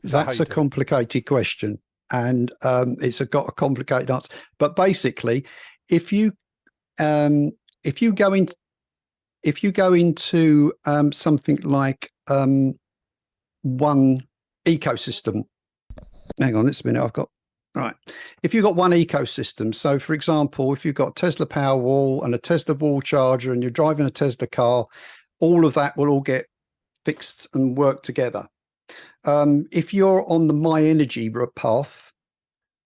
Is that how That's you a do it? complicated question, and got a complicated answer. But basically, if you if you go in if you go into something like one ecosystem, hang on, this minute, I've got right. If you've got one ecosystem, so for example, if you've got Tesla Powerwall and a Tesla wall charger, and you're driving a Tesla car, all of that will all get fixed and work together. If you're on the My Energy path,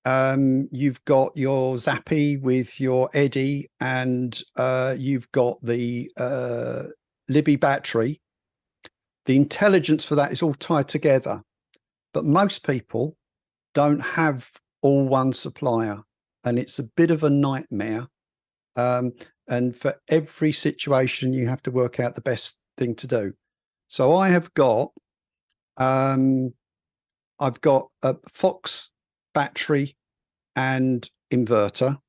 you've got your Zappy with your Eddy, and you've got the Libby battery. The intelligence for that is all tied together, but most people don't have all one supplier, and it's a bit of a nightmare. And for every situation, you have to work out the best thing to do. So I have got I've got a Fox battery and inverter.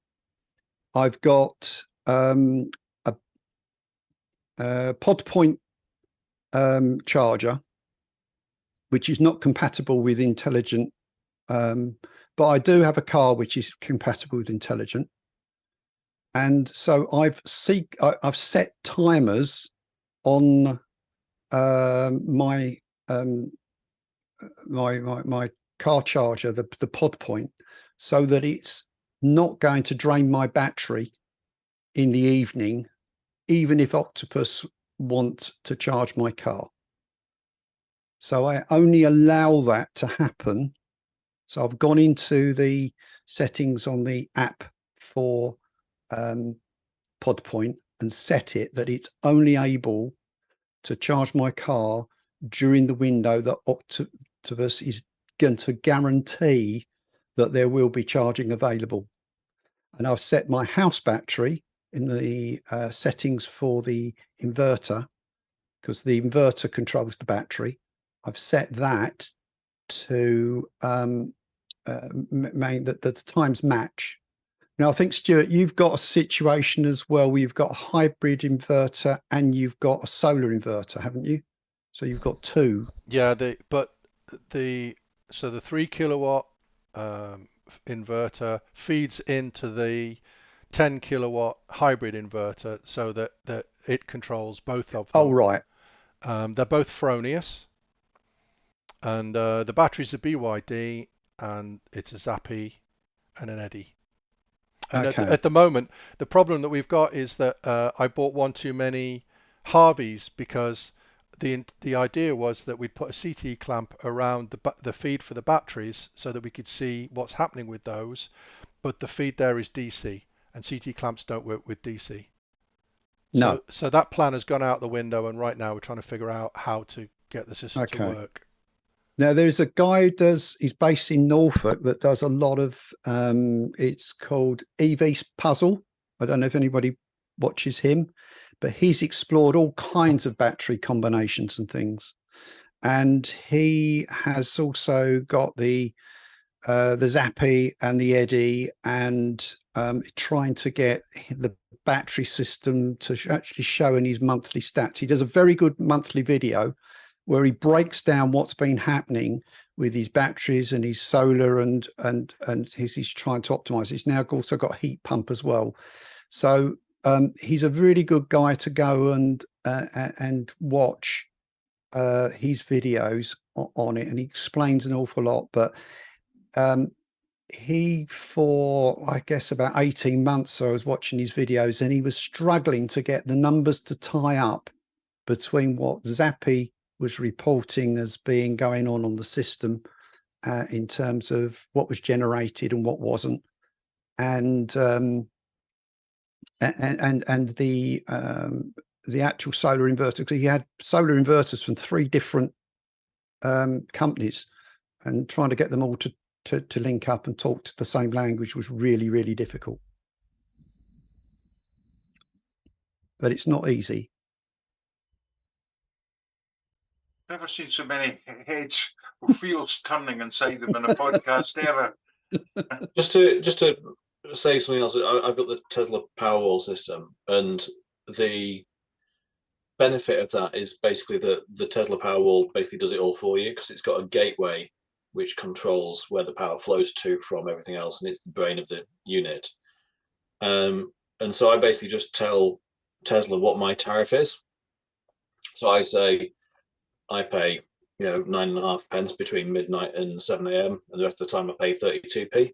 I've got a pod point charger, which is not compatible with intelligent, but I do have a car which is compatible with intelligent. And so I've set timers on my car charger, the pod point, so that it's not going to drain my battery in the evening, even if Octopus want to charge my car. So I only allow that to happen. So I've gone into the settings on the app for PodPoint and set it that it's only able to charge my car during the window that Octopus is going to guarantee that there will be charging available. And I've set my house battery in the settings for the inverter, because the inverter controls the battery. I've set that to that the times match. Now, I think, Stuart, you've got a situation as well where you've got a hybrid inverter and you've got a solar inverter, haven't you? So you've got two. Yeah, the 3 kilowatt inverter feeds into the 10 kilowatt hybrid inverter, so that it controls both of them. Oh, right. They're both Fronius, and the battery's a BYD, and it's a Zappy and an Eddy. And Okay. at the moment, the problem that we've got is that I bought one too many Harveys, because the idea was that we'd put a CT clamp around the feed for the batteries so that we could see what's happening with those, but the feed there is DC, and CT clamps don't work with DC. No. So that plan has gone out the window, and right now we're trying to figure out how to get the system to work. Now, there's a guy he's based in Norfolk that does a lot of, it's called EV Puzzle. I don't know if anybody watches him, but he's explored all kinds of battery combinations and things. And he has also got the Zappy and the Eddy, and trying to get the battery system to actually show in his monthly stats. He does a very good monthly video where he breaks down what's been happening with his batteries and his solar, and he's trying to optimize. He's now also got a heat pump as well. So he's a really good guy to go and watch his videos on it, and he explains an awful lot. But he, for I guess about 18 months, I was watching his videos, and he was struggling to get the numbers to tie up between what Zappy was reporting as being going on the system in terms of what was generated and what wasn't, and the actual solar inverter, because he had solar inverters from 3 different companies, and trying to get them all to link up and talk to the same language was really, really difficult. but it's not easy. Never seen so many heads with wheels turning inside them in a podcast ever. Just to say something else, I've got the Tesla Powerwall system, and the benefit of that is basically that the Tesla Powerwall basically does it all for you, because it's got a gateway which controls where the power flows to from everything else, and it's the brain of the unit. And so I basically just tell Tesla what my tariff is. So I say I pay 9.5 pence between midnight and 7 a.m. and the rest of the time I pay 32p,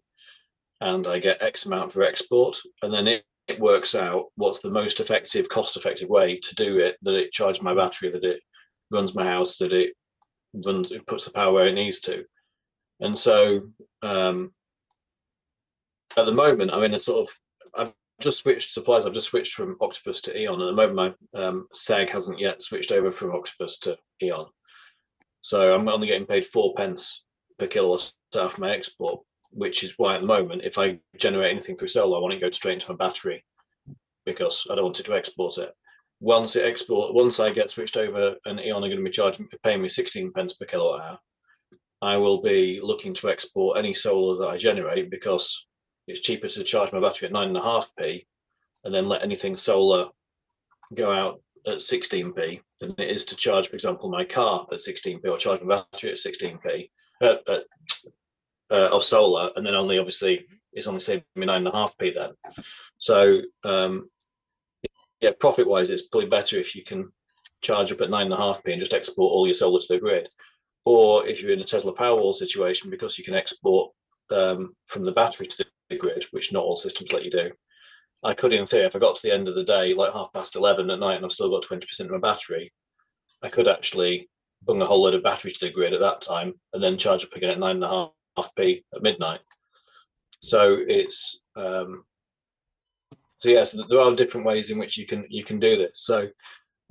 and I get X amount for export, and then it works out what's the most effective, cost-effective way to do it, that it charges my battery, that it runs my house, that it puts the power where it needs to. And so at the moment, I'm in a sort of, I've just switched suppliers. I've just switched from Octopus to Eon. At the moment, my SEG hasn't yet switched over from Octopus to Eon. So I'm only getting paid 4 pence per kilowatt hour for my export, which is why at the moment, if I generate anything through solar, I want it to go straight into my battery, because I don't want it to export it. Once I get switched over and Eon are going to be paying me 16 pence per kilowatt hour, I will be looking to export any solar that I generate, because it's cheaper to charge my battery at 9.5p and then let anything solar go out at 16p than it is to charge, for example, my car at 16p, or charge my battery at 16p of solar, and then it's only saving me 9.5p then. So yeah, profit wise, it's probably better if you can charge up at 9.5p and just export all your solar to the grid. Or if you're in a Tesla Powerwall situation, because you can export from the battery to the grid, which not all systems let you do. I could, in theory, if I got to the end of the day, like 11:30 at night, and I've still got 20% of my battery, I could actually bung a whole load of battery to the grid at that time, and then charge up again at 9.5p at midnight. So it's yes, there are different ways in which you can do this. So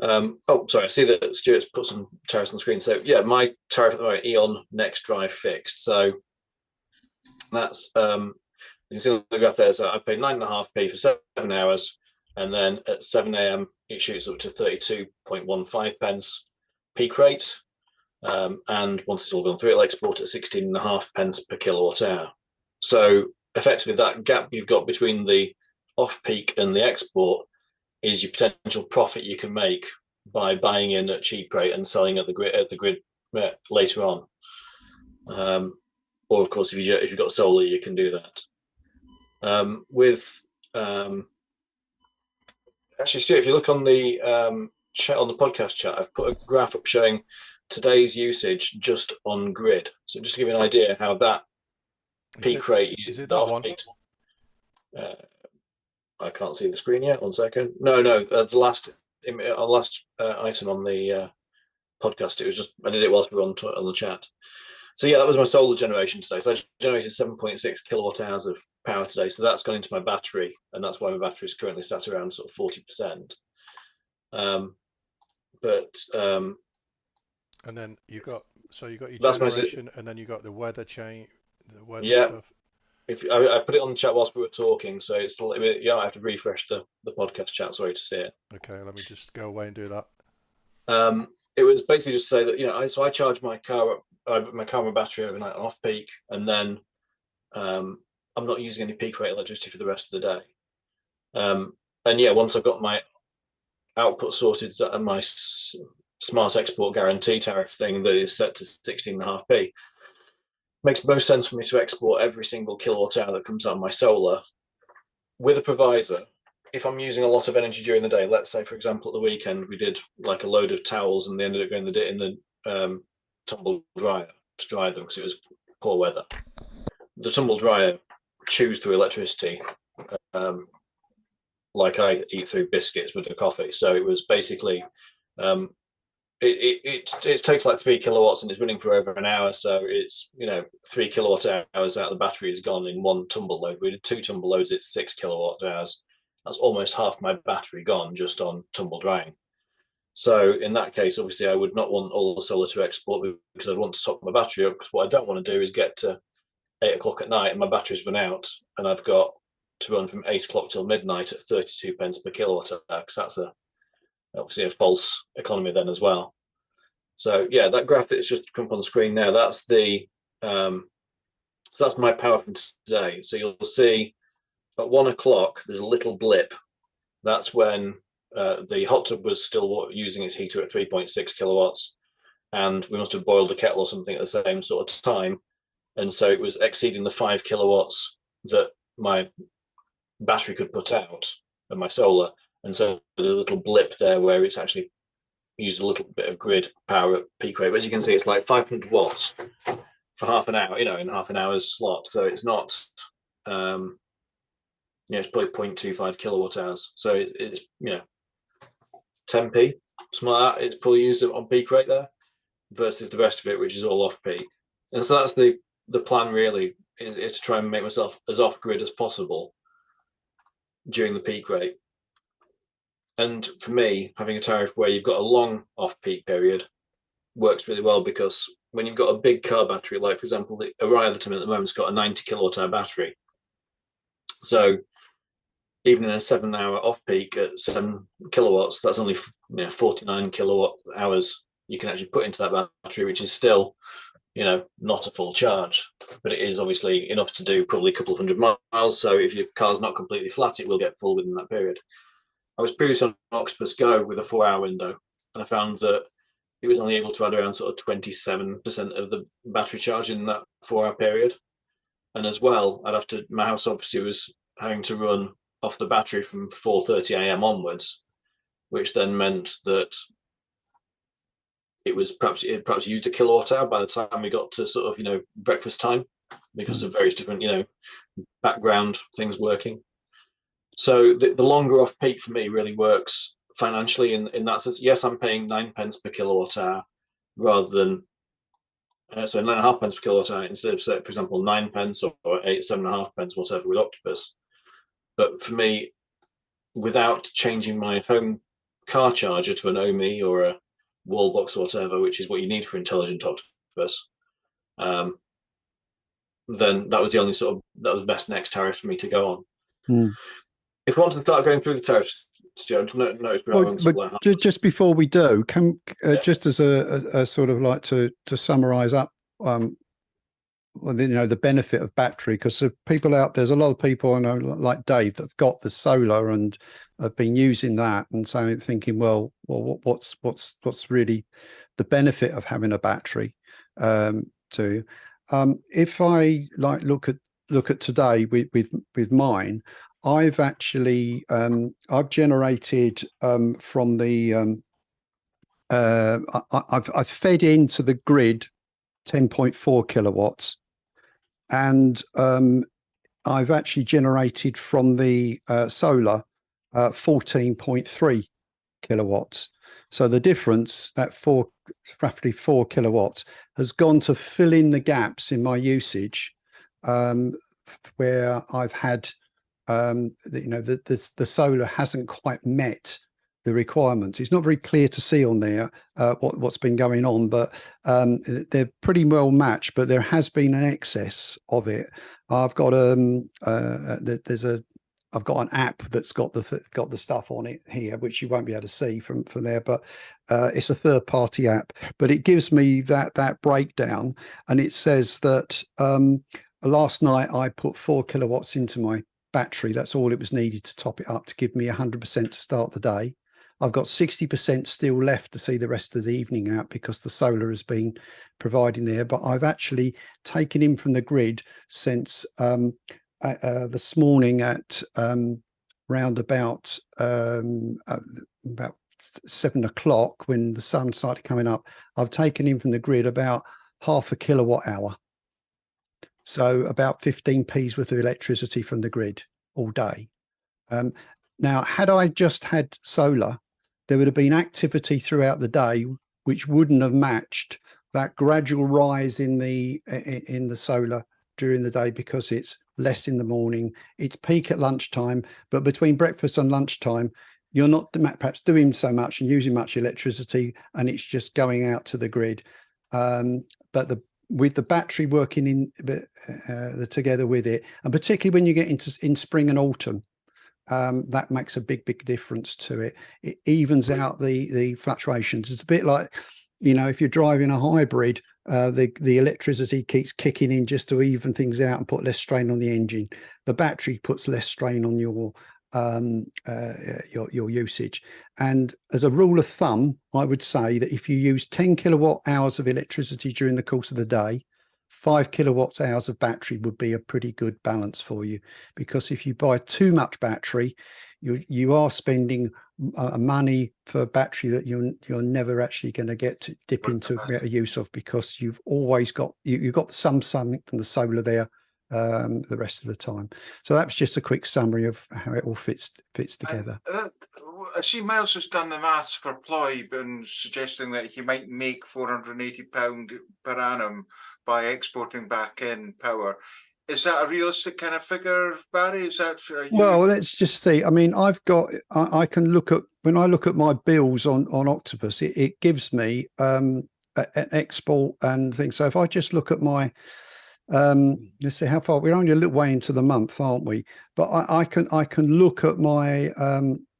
sorry, I see that Stuart's put some tariffs on the screen. So yeah, my tariff at the moment, Eon Next Drive fixed. So that's you can see the graph there. So I pay 9.5p for 7 hours, and then at 7 a.m. it shoots up to 32.15 pence peak rate. And once it's all gone through, it'll export at 16.5 pence per kilowatt hour. So effectively, that gap you've got between the off peak and the export is your potential profit you can make by buying in at cheap rate and selling at the grid later on. Or of course, if you've got solar, you can do that. Actually, Stuart, if you look on the chat, on the podcast chat, I've put a graph up showing today's usage just on grid. So just to give you an idea how that peak rate is it that one? I can't see the screen yet. 1 second. No, the last item on the podcast. It was just I did it whilst we were on the chat. So yeah, that was my solar generation today. So I generated 7.6 kilowatt hours of power today. So that's gone into my battery, and that's why my battery is currently sat around sort of 40%. And then you got your generation, and then you got the weather change, the weather stuff. If I put it on the chat whilst we were talking, so it's a little bit, I have to refresh the podcast chat. Sorry to see it. Okay, let me just go away and do that. It was basically just to say that so I charge my car and battery overnight on off peak, and then I'm not using any peak rate electricity for the rest of the day. And yeah, once I've got my output sorted and my smart export guarantee tariff thing that is set to 16.5p, makes most sense for me to export every single kilowatt hour that comes out of my solar, with a provisor. If I'm using a lot of energy during the day, let's say, for example, at the weekend, we did like a load of towels and they ended up going in the tumble dryer to dry them because it was poor weather. The tumble dryer chews through electricity like I eat through biscuits with the coffee. So it was basically, it takes like 3 kilowatts and it's running for over an hour. So it's, 3 kilowatt hours out of the battery is gone in one tumble load. We did 2 tumble loads, it's 6 kilowatt hours. That's almost half my battery gone just on tumble drying. So in that case, obviously, I would not want all the solar to export because I'd want to top my battery up, because what I don't want to do is get to 8 o'clock at night and my battery's run out and I've got to run from 8 o'clock till midnight at 32 pence per kilowatt hour, because that's a obviously a false economy then as well. So yeah, that graph that's just come up on the screen now, that's the so that's my power from today. So you'll see at 1 o'clock there's a little blip. That's when the hot tub was still using its heater at 3.6 kilowatts, and we must have boiled a kettle or something at the same sort of time, and so it was exceeding the 5 kilowatts that my battery could put out of my solar, and so there's a little blip there where it's actually used a little bit of grid power at peak rate. But as you can see, it's like 500 watts for half an hour, in half an hour's slot. So it's not, it's probably 0.25 kilowatt hours. So it's 10p, something like that. It's probably used on peak rate there versus the rest of it, which is all off peak. And so that's the plan really, is to try and make myself as off grid as possible during the peak rate. And for me, having a tariff where you've got a long off-peak period works really well, because when you've got a big car battery, like for example, the Araya at the moment's got a 90 kilowatt hour battery. So even in a 7-hour off-peak at 7 kilowatts, that's only 49 kilowatt hours you can actually put into that battery, which is still, not a full charge, but it is obviously enough to do probably a couple of 100 miles. So if your car's not completely flat, it will get full within that period. I was previously on Octopus Go with a 4-hour window, and I found that it was only able to add around sort of 27% of the battery charge in that 4-hour period. And as well, my house obviously was having to run off the battery from 4:30 a.m. onwards, which then meant that it perhaps used a kilowatt hour by the time we got to sort of breakfast time, because of various different background things working. So the longer off peak for me really works financially in that sense. Yes, I'm paying 9 pence per kilowatt hour rather than 9.5 pence per kilowatt hour instead of, say, for example, 9 pence or 7.5 pence, whatever, with Octopus. But for me, without changing my home car charger to an Omi or a wall box or whatever, which is what you need for intelligent Octopus, then that was the best next tariff for me to go on. If we want to start going through the tariffs, Stuart, just before we do, just as a sort of like to summarise up, the benefit of battery, because there's a lot of people I know like Dave that have got the solar and have been using that, and so thinking, well, what's really the benefit of having a battery? If I look at today with mine. I've actually I've generated from the I've fed into the grid 10.4 kilowatts, and I've actually generated from the solar 14.3 kilowatts. So the difference, that roughly 4 kilowatts, has gone to fill in the gaps in my usage, where I've had the solar hasn't quite met the requirements. It's not very clear to see on there what's been going on, but they're pretty well matched. But there has been an excess of it. I've got I've got an app that's got the stuff on it here, which you won't be able to see from there, but it's a third-party app. But it gives me that breakdown, and it says that last night I put 4 kilowatts into my battery. That's all it was needed to top it up to give me 100% to start the day. I've got 60% still left to see the rest of the evening out because the solar has been providing there. But I've actually taken in from the grid since this morning at round about 7 o'clock, when the sun started coming up. I've taken in from the grid about half a kilowatt hour. So about 15p's worth of electricity from the grid all day. Now, had I just had solar, there would have been activity throughout the day which wouldn't have matched that gradual rise in the solar during the day, because it's less in the morning, it's peak at lunchtime, but between breakfast and lunchtime, you're not perhaps doing so much and using much electricity, and it's just going out to the grid. But with the battery working together with it, and particularly when you get in spring and autumn, that makes a big difference to it. It evens out the fluctuations. It's a bit like, you know, if you're driving a hybrid, the electricity keeps kicking in just to even things out and put less strain on the engine. The battery puts less strain on your usage. And as a rule of thumb, I would say that if you use 10 kilowatt hours of electricity during the course of the day, 5 kilowatt hours of battery would be a pretty good balance for you. Because if you buy too much battery, you are spending money for battery that you're never actually going to get to dip into better use of, because you've always got you've got some sun from the solar there the rest of the time. So that's just a quick summary of how it all fits together. I see Miles has done the maths for Ploy and suggesting that he might make £480 per annum by exporting back in power. Is that a realistic kind of figure, Barry? Is that well? Let's just see. I mean, I can look at, when I look at my bills on Octopus, it gives me an export and things. So if I just look at my let's see how far, we're only a little way into the month, aren't we? But I can look at my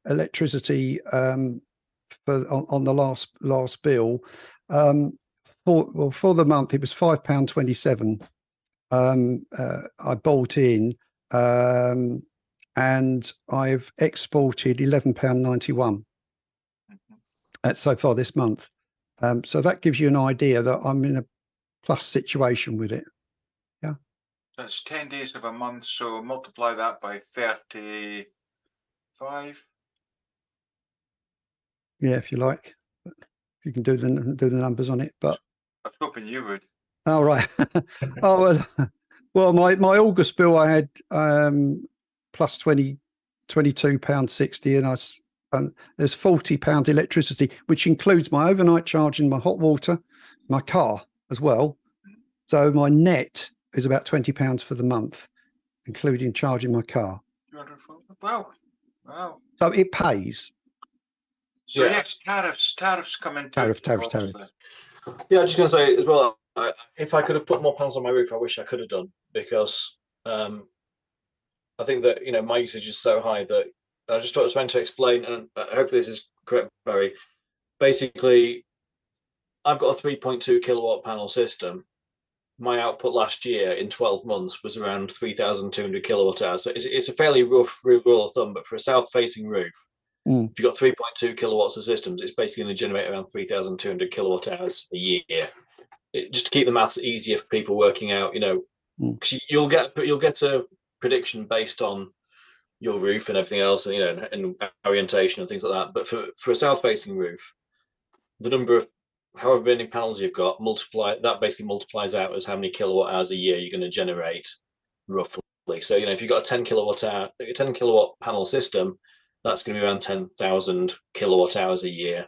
electricity on the last bill. For the month it was £5.27. I bought in, and I've exported £11.91. That's so far this month. So that gives you an idea that I'm in a plus situation with it. Yeah. That's 10 days of a month, so multiply that by 35. Yeah, if you like. If you can do the numbers on it, but I was hoping you would. Oh, right. Oh, well, my August bill, I had plus £22.60, and there's £40 electricity, which includes my overnight charging, my hot water, my car as well. So my net is about £20 for the month, including charging my car. Wow. So it pays. So yeah. Yes, tariffs come into tariffs. Yeah, I was just going to say as well, if I could have put more panels on my roof, I wish I could have done, because I think that, you know, my usage is so high that I just trying to explain, and hopefully this is correct, Barry. Basically, I've got a 3.2 kilowatt panel system. My output last year in 12 months was around 3,200 kilowatt hours. So it's a fairly rough rule of thumb, but for a south-facing roof, if you've got 3.2 kilowatts of systems, it's basically going to generate around 3,200 kilowatt hours a year. Just to keep the maths easier for people working out, you know, because you'll get a prediction based on your roof and everything else, and you know, and orientation and things like that. But for a south-facing roof, the number of however many panels you've got, basically multiplies out as how many kilowatt hours a year you're going to generate, roughly. So you know, if you've got a 10 kilowatt panel system, that's going to be around 10,000 kilowatt hours a year.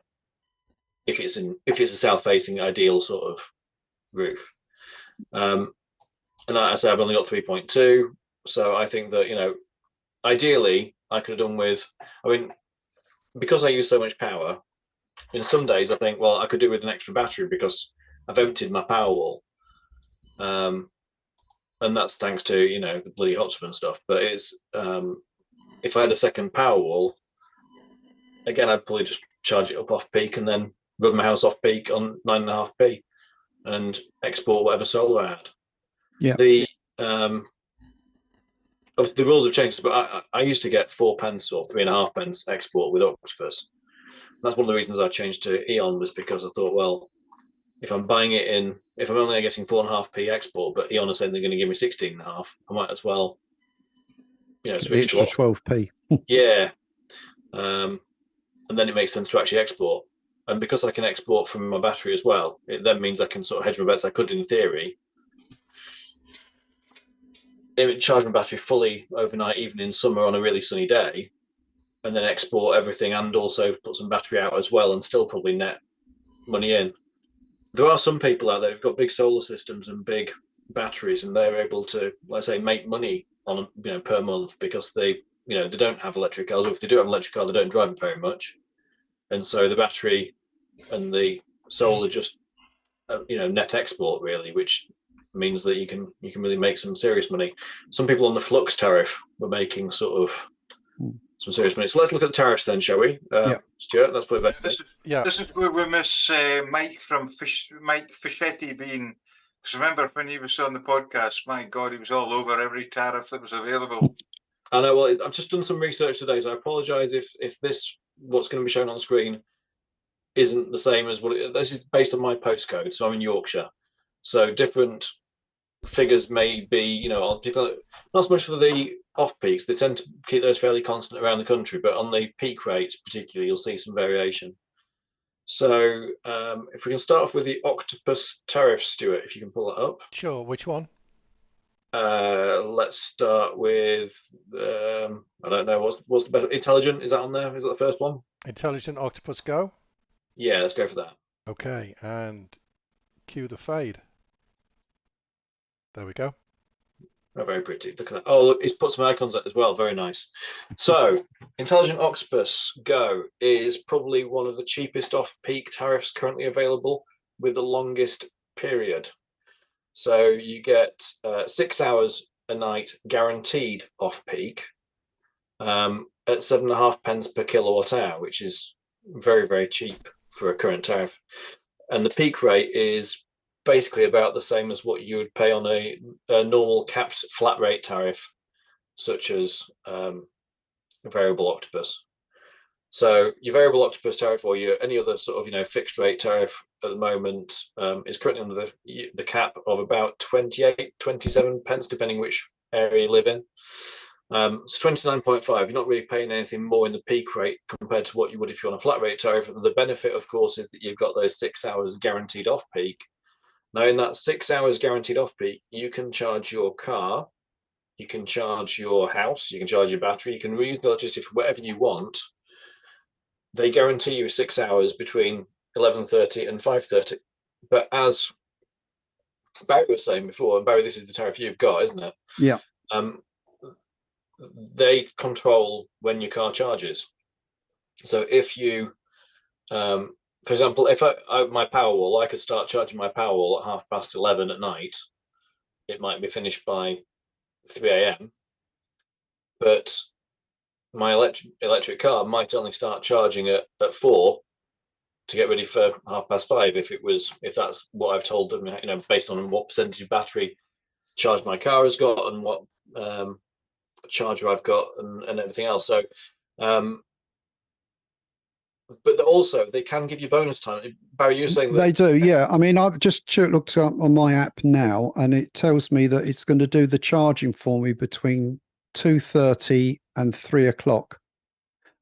If it's a south-facing ideal sort of roof, and like I say, I've only got 3.2, so I think that, you know, ideally I could have done with, I mean, because I use so much power, in some days I think, well, I could do with an extra battery because I've emptied my power wall, and that's thanks to, you know, the bloody hot and stuff. But it's if I had a second power wall, again, I'd probably just charge it up off peak and then run my house off peak on 9.5p and export whatever solar I had. Yeah. Obviously the rules have changed, but I used to get 4 pence or 3.5 pence export with Octopus. That's one of the reasons I changed to Eon, was because I thought, well, if I'm buying it if I'm only getting 4.5p export, but Eon are saying they're going to give me 16.5, I might as well, you know, switch to 12p. Yeah. And then it makes sense to actually export. And because I can export from my battery as well, it then means I can sort of hedge my bets. I could, in theory, charge my battery fully overnight, even in summer on a really sunny day, and then export everything and also put some battery out as well, and still probably net money in. There are some people out there who've got big solar systems and big batteries, and they're able to, let's say, make money on, you know, per month, because they, you know, they don't have electric cars, or if they do have an electric car, they don't drive it very much, and so the battery and the solar just, you know, net export really, which means that you can really make some serious money. Some people on the flux tariff were making sort of some serious money. So let's look at the tariffs then, shall we? Yeah. Stuart, that's probably best. Yeah. This is where we miss Mike from Mike Fischetti being. Because remember when he was on the podcast, my God, he was all over every tariff that was available. I know. Well, I've just done some research today, so I apologise if this what's going to be shown on screen isn't the same as this is based on my postcode. So I'm in Yorkshire, so different figures may be, you know, on people, not so much for the off peaks. They tend to keep those fairly constant around the country, but on the peak rates particularly, you'll see some variation. So if we can start off with the octopus tariff, Stuart, if you can pull it up. Sure. Which one? Let's start with I don't know what's the better. Intelligent, is that on there? Is that the first one? Intelligent Octopus Go. Yeah, let's go for that. Okay, and cue the fade. There we go. Oh, very pretty. Look at that. Oh, look, he's put some icons up as well. Very nice. So, Intelligent Octopus Go is probably one of the cheapest off-peak tariffs currently available with the longest period. So you get 6 hours a night guaranteed off-peak at 7.5 pence per kilowatt hour, which is very, very cheap for a current tariff. And the peak rate is basically about the same as what you would pay on a normal capped flat rate tariff, such as a variable octopus. So your variable octopus tariff or your any other sort of, you know, fixed rate tariff at the moment is currently under the cap of about 28, 27 pence, depending which area you live in. So 29.5, you're not really paying anything more in the peak rate compared to what you would if you're on a flat rate tariff. And the benefit, of course, is that you've got those 6 hours guaranteed off peak. Now, in that 6 hours guaranteed off peak, you can charge your car, you can charge your house, you can charge your battery, you can reuse the electricity for whatever you want. They guarantee you 6 hours between 11:30 and 5:30. But as Barry was saying before, and Barry, this is the tariff you've got, isn't it? Yeah. They control when your car charges. So if you, for example, if my Powerwall, I could start charging my Powerwall at 11:30 at night. It might be finished by 3 a.m. But my electric car might only start charging at 4 to get ready for 5:30 if that's what I've told them, you know, based on what percentage of battery charge my car has got and what charger I've got and everything else. So but also they can give you bonus time. Barry, you're saying that they do, yeah. I mean, I've just looked up on my app now, and it tells me that it's going to do the charging for me between 2:30 and 3 o'clock,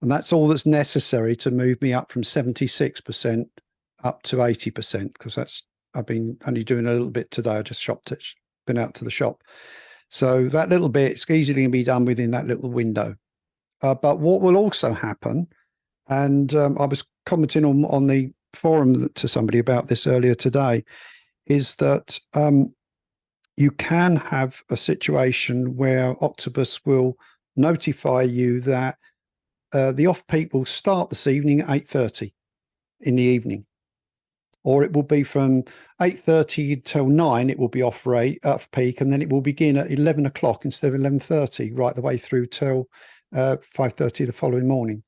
and that's all that's necessary to move me up from 76% up to 80%. Because I've been only doing a little bit today. I just been out to the shop, so that little bit it's easily going to be done within that little window. But what will also happen, and I was commenting on the forum to somebody about this earlier today, is that you can have a situation where Octopus will notify you that the off-peak will start this evening at 8:30 in the evening, or it will be from 8:30 till 9. It will be off-peak, and then it will begin at 11 o'clock instead of 11:30, right the way through till 5:30 the following morning.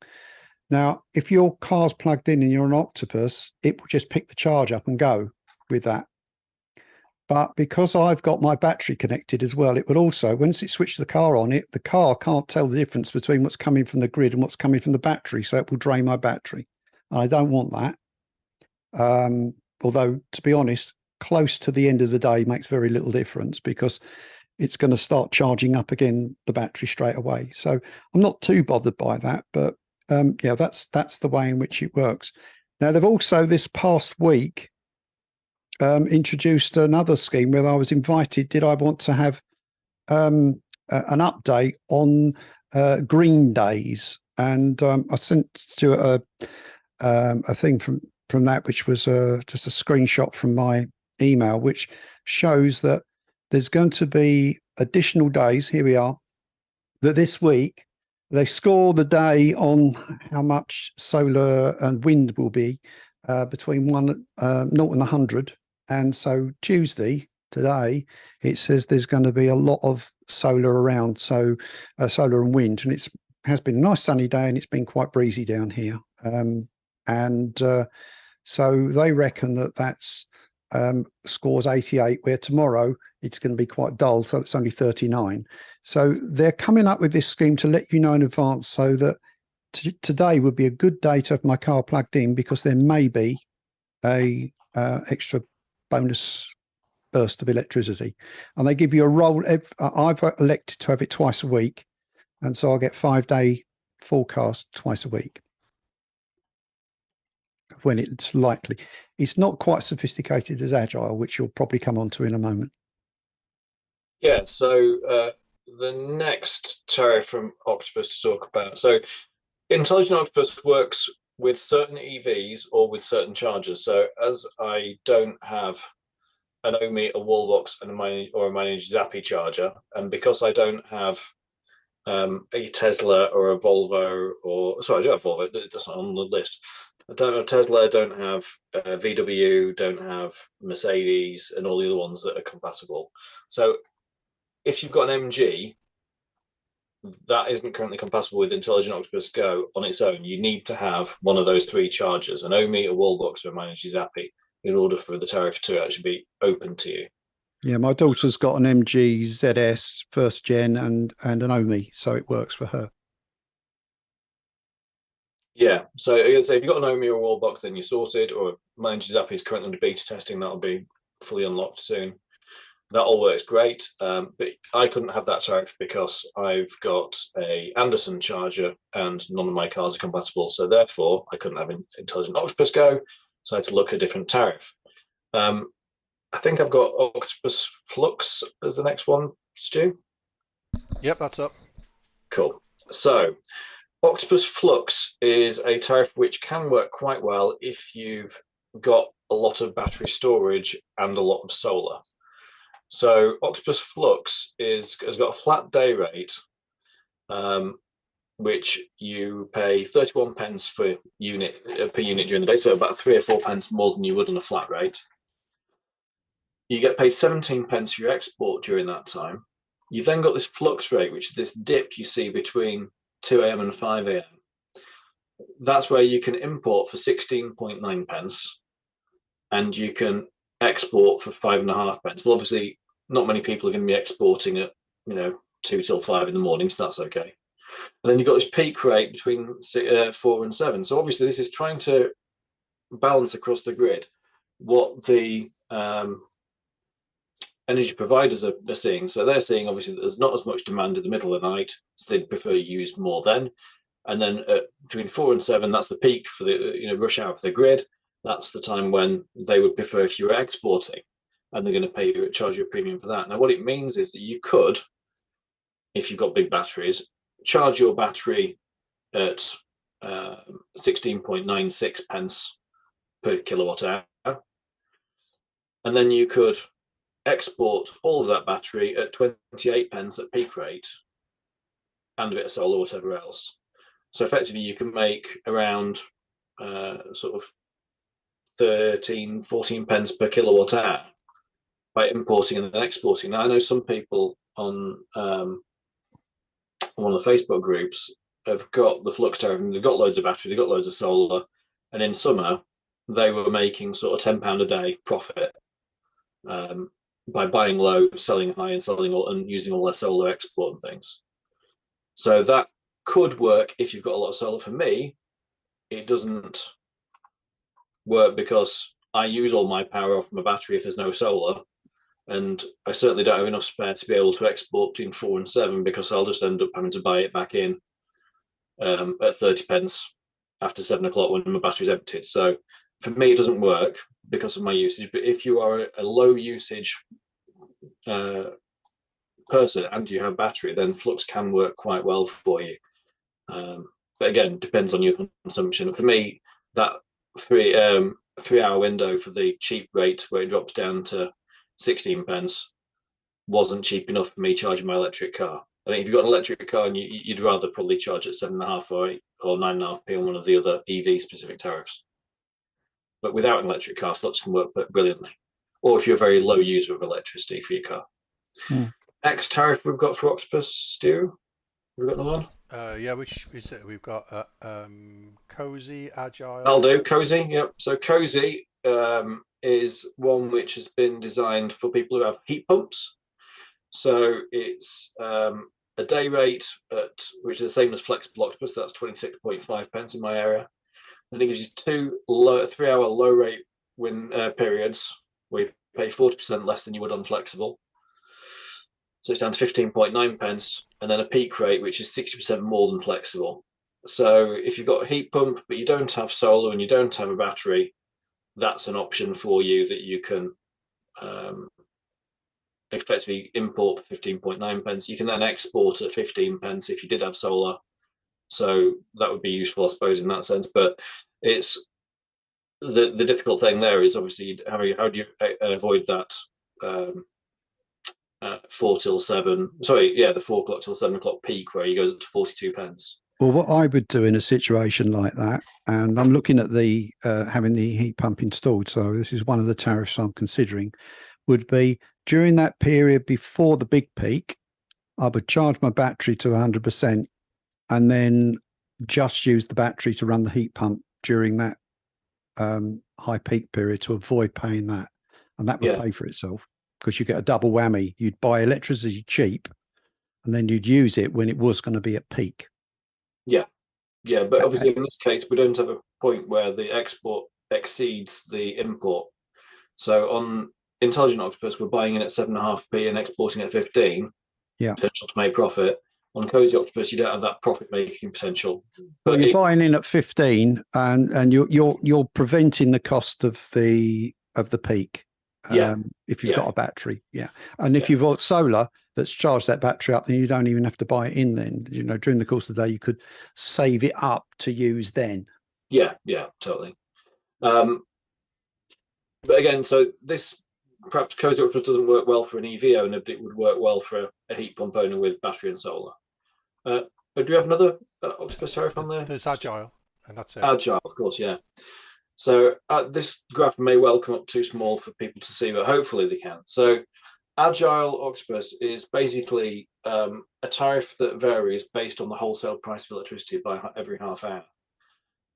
Now, if your car's plugged in and you're an Octopus, it will just pick the charge up and go with that. But because I've got my battery connected as well, it will also, once it switches the car on, the car can't tell the difference between what's coming from the grid and what's coming from the battery. So it will drain my battery. And I don't want that. Although, to be honest, close to the end of the day makes very little difference because it's going to start charging up again the battery straight away. So I'm not too bothered by that. But yeah, that's the way in which it works. Now, they've also this past week introduced another scheme where I was invited. Did I want to have an update on green days? And I sent to a thing from that, which was just a screenshot from my email, which shows that there's going to be additional days. Here we are. That this week they score the day on how much solar and wind will be between 0 and 100. And so Tuesday, today, it says there's going to be a lot of solar around, so solar and wind, and it's has been a nice sunny day, and it's been quite breezy down here. So they reckon that that's scores 88, where tomorrow it's going to be quite dull, so it's only 39. So they're coming up with this scheme to let you know in advance, so that today would be a good day to have my car plugged in, because there may be a extra bonus burst of electricity, and they give you a roll. I've elected to have it twice a week, and so I'll get 5-day forecast twice a week when it's likely. It's not quite sophisticated as Agile, which you'll probably come on to in a moment. Yeah, so the next tariff from Octopus to talk about. So Intelligent Octopus works with certain EVs or with certain chargers. So as I don't have an Ohmie, a Wallbox, and a managed Zappi charger, and because I don't have a Tesla or a Volvo, or sorry, I do have Volvo, that's not on the list. I don't have Tesla, don't have VW, don't have Mercedes, and all the other ones that are compatible. So if you've got an MG that isn't currently compatible with Intelligent Octopus Go on its own, you need to have one of those three chargers, an Ohmie, a Wallbox, or a managed Zappi, in order for the tariff to actually be open to you. Yeah, my daughter's got an MG ZS first gen and an Ohmie, so it works for her. Yeah, so if you've got an Ohmie or a Wallbox, then you're sorted, or managed Zappi is currently under beta testing, that'll be fully unlocked soon. That all works great, but I couldn't have that tariff because I've got a Anderson charger and none of my cars are compatible, so therefore I couldn't have an Intelligent Octopus Go, so I had to look at a different tariff. I think I've got Octopus Flux as the next one, Stu? Yep, that's up. Cool. So Octopus Flux is a tariff which can work quite well if you've got a lot of battery storage and a lot of solar. So Octopus Flux has got a flat day rate, which you pay 31 pence per unit during the day, so about 3 or 4 pence more than you would on a flat rate. You get paid 17 pence for your export during that time. You've then got this flux rate, which is this dip you see between 2 a.m. and 5 a.m. That's where you can import for 16.9 pence, and you can export for 5.5 pence. Well, obviously, not many people are going to be exporting at 2 till 5 in the morning, so that's okay. And then you've got this peak rate between 4 and 7. So obviously, this is trying to balance across the grid what the energy providers are seeing. So they're seeing obviously that there's not as much demand in the middle of the night, so they'd prefer you use more then. And then between 4 and 7, that's the peak for the rush hour for the grid. That's the time when they would prefer if you were exporting, and they're going to charge you a premium for that. Now, what it means is that you could, if you've got big batteries, charge your battery at 16.96 pence per kilowatt hour, and then you could export all of that battery at 28 pence at peak rate and a bit of solar, whatever else. So effectively you can make around sort of 13, 14 pence per kilowatt hour by importing and then exporting. Now I know some people on one of the Facebook groups have got the flux tariff, and they've got loads of battery, they've got loads of solar, and in summer they were making sort of £10 a day profit by buying low, selling high, and selling all, and using all their solar export and things. So that could work if you've got a lot of solar. For me, it doesn't work because I use all my power off my battery if there's no solar, and I certainly don't have enough spare to be able to export between 4 and 7, because I'll just end up having to buy it back in at 30 pence after 7 o'clock when my battery's emptied. So for me, it doesn't work because of my usage. But if you are a low usage person and you have battery, then flux can work quite well for you. But again, depends on your consumption. For me, that 3 hour window for the cheap rate where it drops down to 16 pence wasn't cheap enough for me charging my electric car. I think if you've got an electric car, and you'd rather probably charge at 7.5 or 8 or 9.5p on one of the other EV specific tariffs. But without an electric car, flux can work brilliantly. Or if you're a very low user of electricity for your car. Next tariff we've got for Octopus, Stu. Have we got another one? Yeah, which is it? We've got Cozy, Agile. I'll do Cozy. Yep. So Cozy is one which has been designed for people who have heat pumps. So it's a day rate which is the same as Flexible Octopus. That's 26.5 pence in my area. Then it gives you 3-hour low rate periods where you pay 40% less than you would on Flexible. So it's down to 15.9 pence, and then a peak rate, which is 60% more than Flexible. So if you've got a heat pump, but you don't have solar and you don't have a battery, that's an option for you that you can effectively import for 15.9 pence. You can then export at 15 pence if you did have solar. So that would be useful, I suppose, in that sense. But it's the difficult thing there is obviously how do you avoid that 4 till 7? Sorry, yeah, the 4 o'clock till 7 o'clock peak where he goes up to 42 pence. Well, what I would do in a situation like that, and I'm looking at the having the heat pump installed, so this is one of the tariffs I'm considering, would be during that period before the big peak, I would charge my battery to 100% and then just use the battery to run the heat pump during that high peak period to avoid paying that. And that would pay for itself because you get a double whammy. You'd buy electricity cheap and then you'd use it when it was going to be at peak. Yeah, but obviously in this case, we don't have a point where the export exceeds the import. So on Intelligent Octopus, we're buying in at 7.5p and exporting at 15. Yeah. Potential to make profit. On Cozy Octopus, you don't have that profit making potential. But you're buying in at 15 and you're preventing the cost of the peak. If you've got a battery. And if you've got solar that's charged that battery up, then you don't even have to buy it in then. You know, during the course of the day, you could save it up to use then. Yeah, totally. But again, so this perhaps Cozy Octopus doesn't work well for an EV owner, but it would work well for a heat pump owner with battery and solar. Do we have another Octopus tariff on there? There's Agile, and that's it. Agile, of course, yeah. So this graph may well come up too small for people to see, but hopefully they can. So Agile Octopus is basically a tariff that varies based on the wholesale price of electricity by every half hour.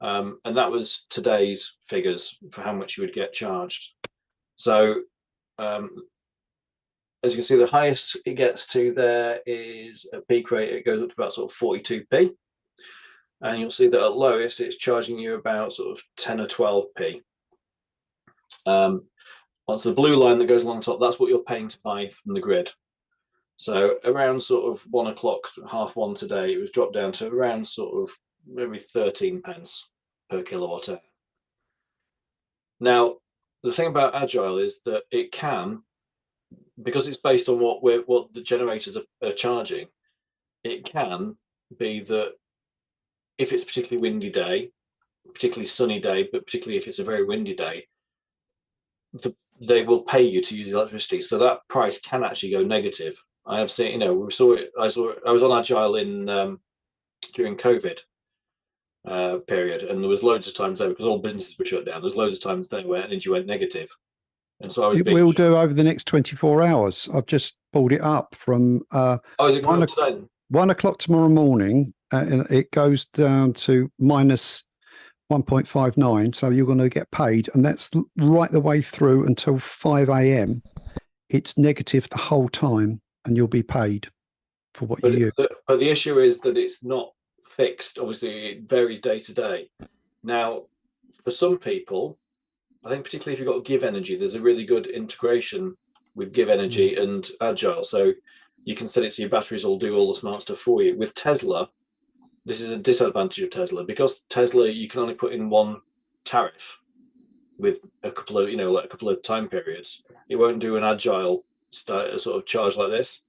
And that was today's figures for how much you would get charged. So as you can see, the highest it gets to there is a peak rate. It goes up to about sort of 42p. And you'll see that at lowest, it's charging you about sort of 10 or 12p. Once the blue line that goes along the top, that's what you're paying to buy from the grid. So around sort of 1 o'clock, 1:30 today, it was dropped down to around sort of maybe 13 pence per kilowatt hour. Now, the thing about Agile is that it can, because it's based on what the generators are charging, it can be that if it's a particularly windy day, particularly sunny day, but particularly if it's a very windy day, they will pay you to use electricity. So that price can actually go negative. I have seen, we saw it. I was on Agile during COVID period, and there was loads of times there because all businesses were shut down. There's loads of times there where energy went negative, and so I was. It will do over the next 24 hours. I've just pulled it up from. Is it going up today? 1 o'clock tomorrow morning. It goes down to minus 1.59, so you're going to get paid, and that's right the way through until 5 a.m. It's negative the whole time, and you'll be paid for what you use. But the issue is that it's not fixed. Obviously, it varies day to day. Now, for some people, I think particularly if you've got Give Energy, there's a really good integration with Give Energy and Agile. So you can set it so your batteries will do all the smart stuff for you. With Tesla, this is a disadvantage of Tesla because Tesla, you can only put in one tariff with a couple of, like a couple of time periods. It won't do an Agile sort of charge like this.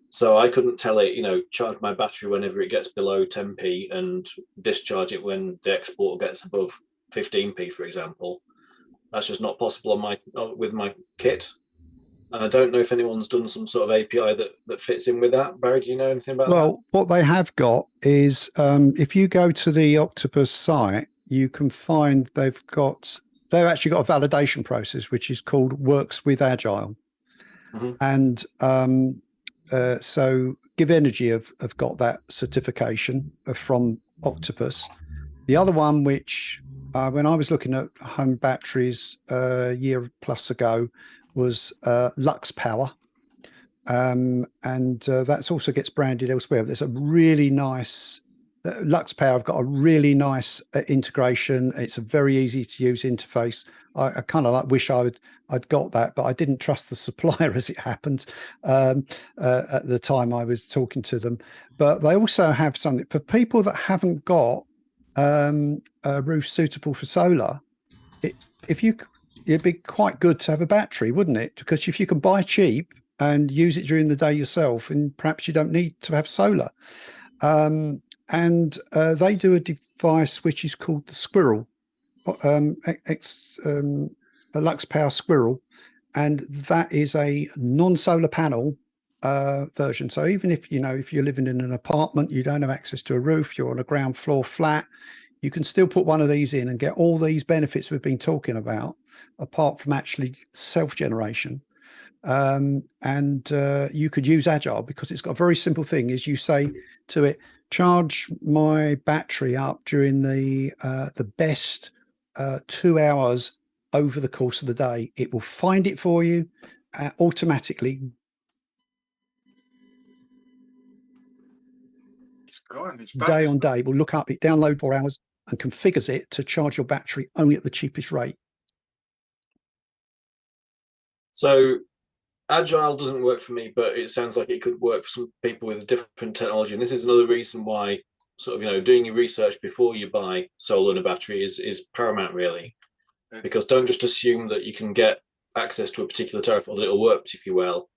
So I couldn't tell it, charge my battery whenever it gets below 10p and discharge it when the export gets above 15p, for example. That's just not possible with my kit. And I don't know if anyone's done some sort of API that fits in with that. Barry, do you know anything about that? Well, what they have got is if you go to the Octopus site, you can find they've actually got a validation process, which is called Works with Agile. And so Give Energy have got that certification from Octopus. The other one, which when I was looking at home batteries a year plus ago, was Lux Power. And that also gets branded elsewhere. There's a really nice Lux Power. I've got a really nice integration. It's a very easy to use interface. I kind of like wish I'd got that, but I didn't trust the supplier as it happened at the time I was talking to them. But they also have something for people that haven't got a roof suitable for solar. It'd be quite good to have a battery, wouldn't it? Because if you can buy cheap and use it during the day yourself, and perhaps you don't need to have solar. And they do a device which is called the Squirrel, a Lux Power Squirrel, and that is a non-solar panel version. So even if you're living in an apartment, you don't have access to a roof, you're on a ground floor flat, you can still put one of these in and get all these benefits we've been talking about, apart from actually self-generation. And you could use Agile because it's got a very simple thing. Is you say to it, charge my battery up during the best 2 hours over the course of the day. It will find it for you automatically. It's gone. It's Day on day, will look up, it download 4 hours and configures it to charge your battery only at the cheapest rate. So Agile doesn't work for me, but it sounds like it could work for some people with a different technology. And this is another reason why sort of, doing your research before you buy solar and a battery is paramount, really. Because don't just assume that you can get access to a particular tariff or that it'll work particularly well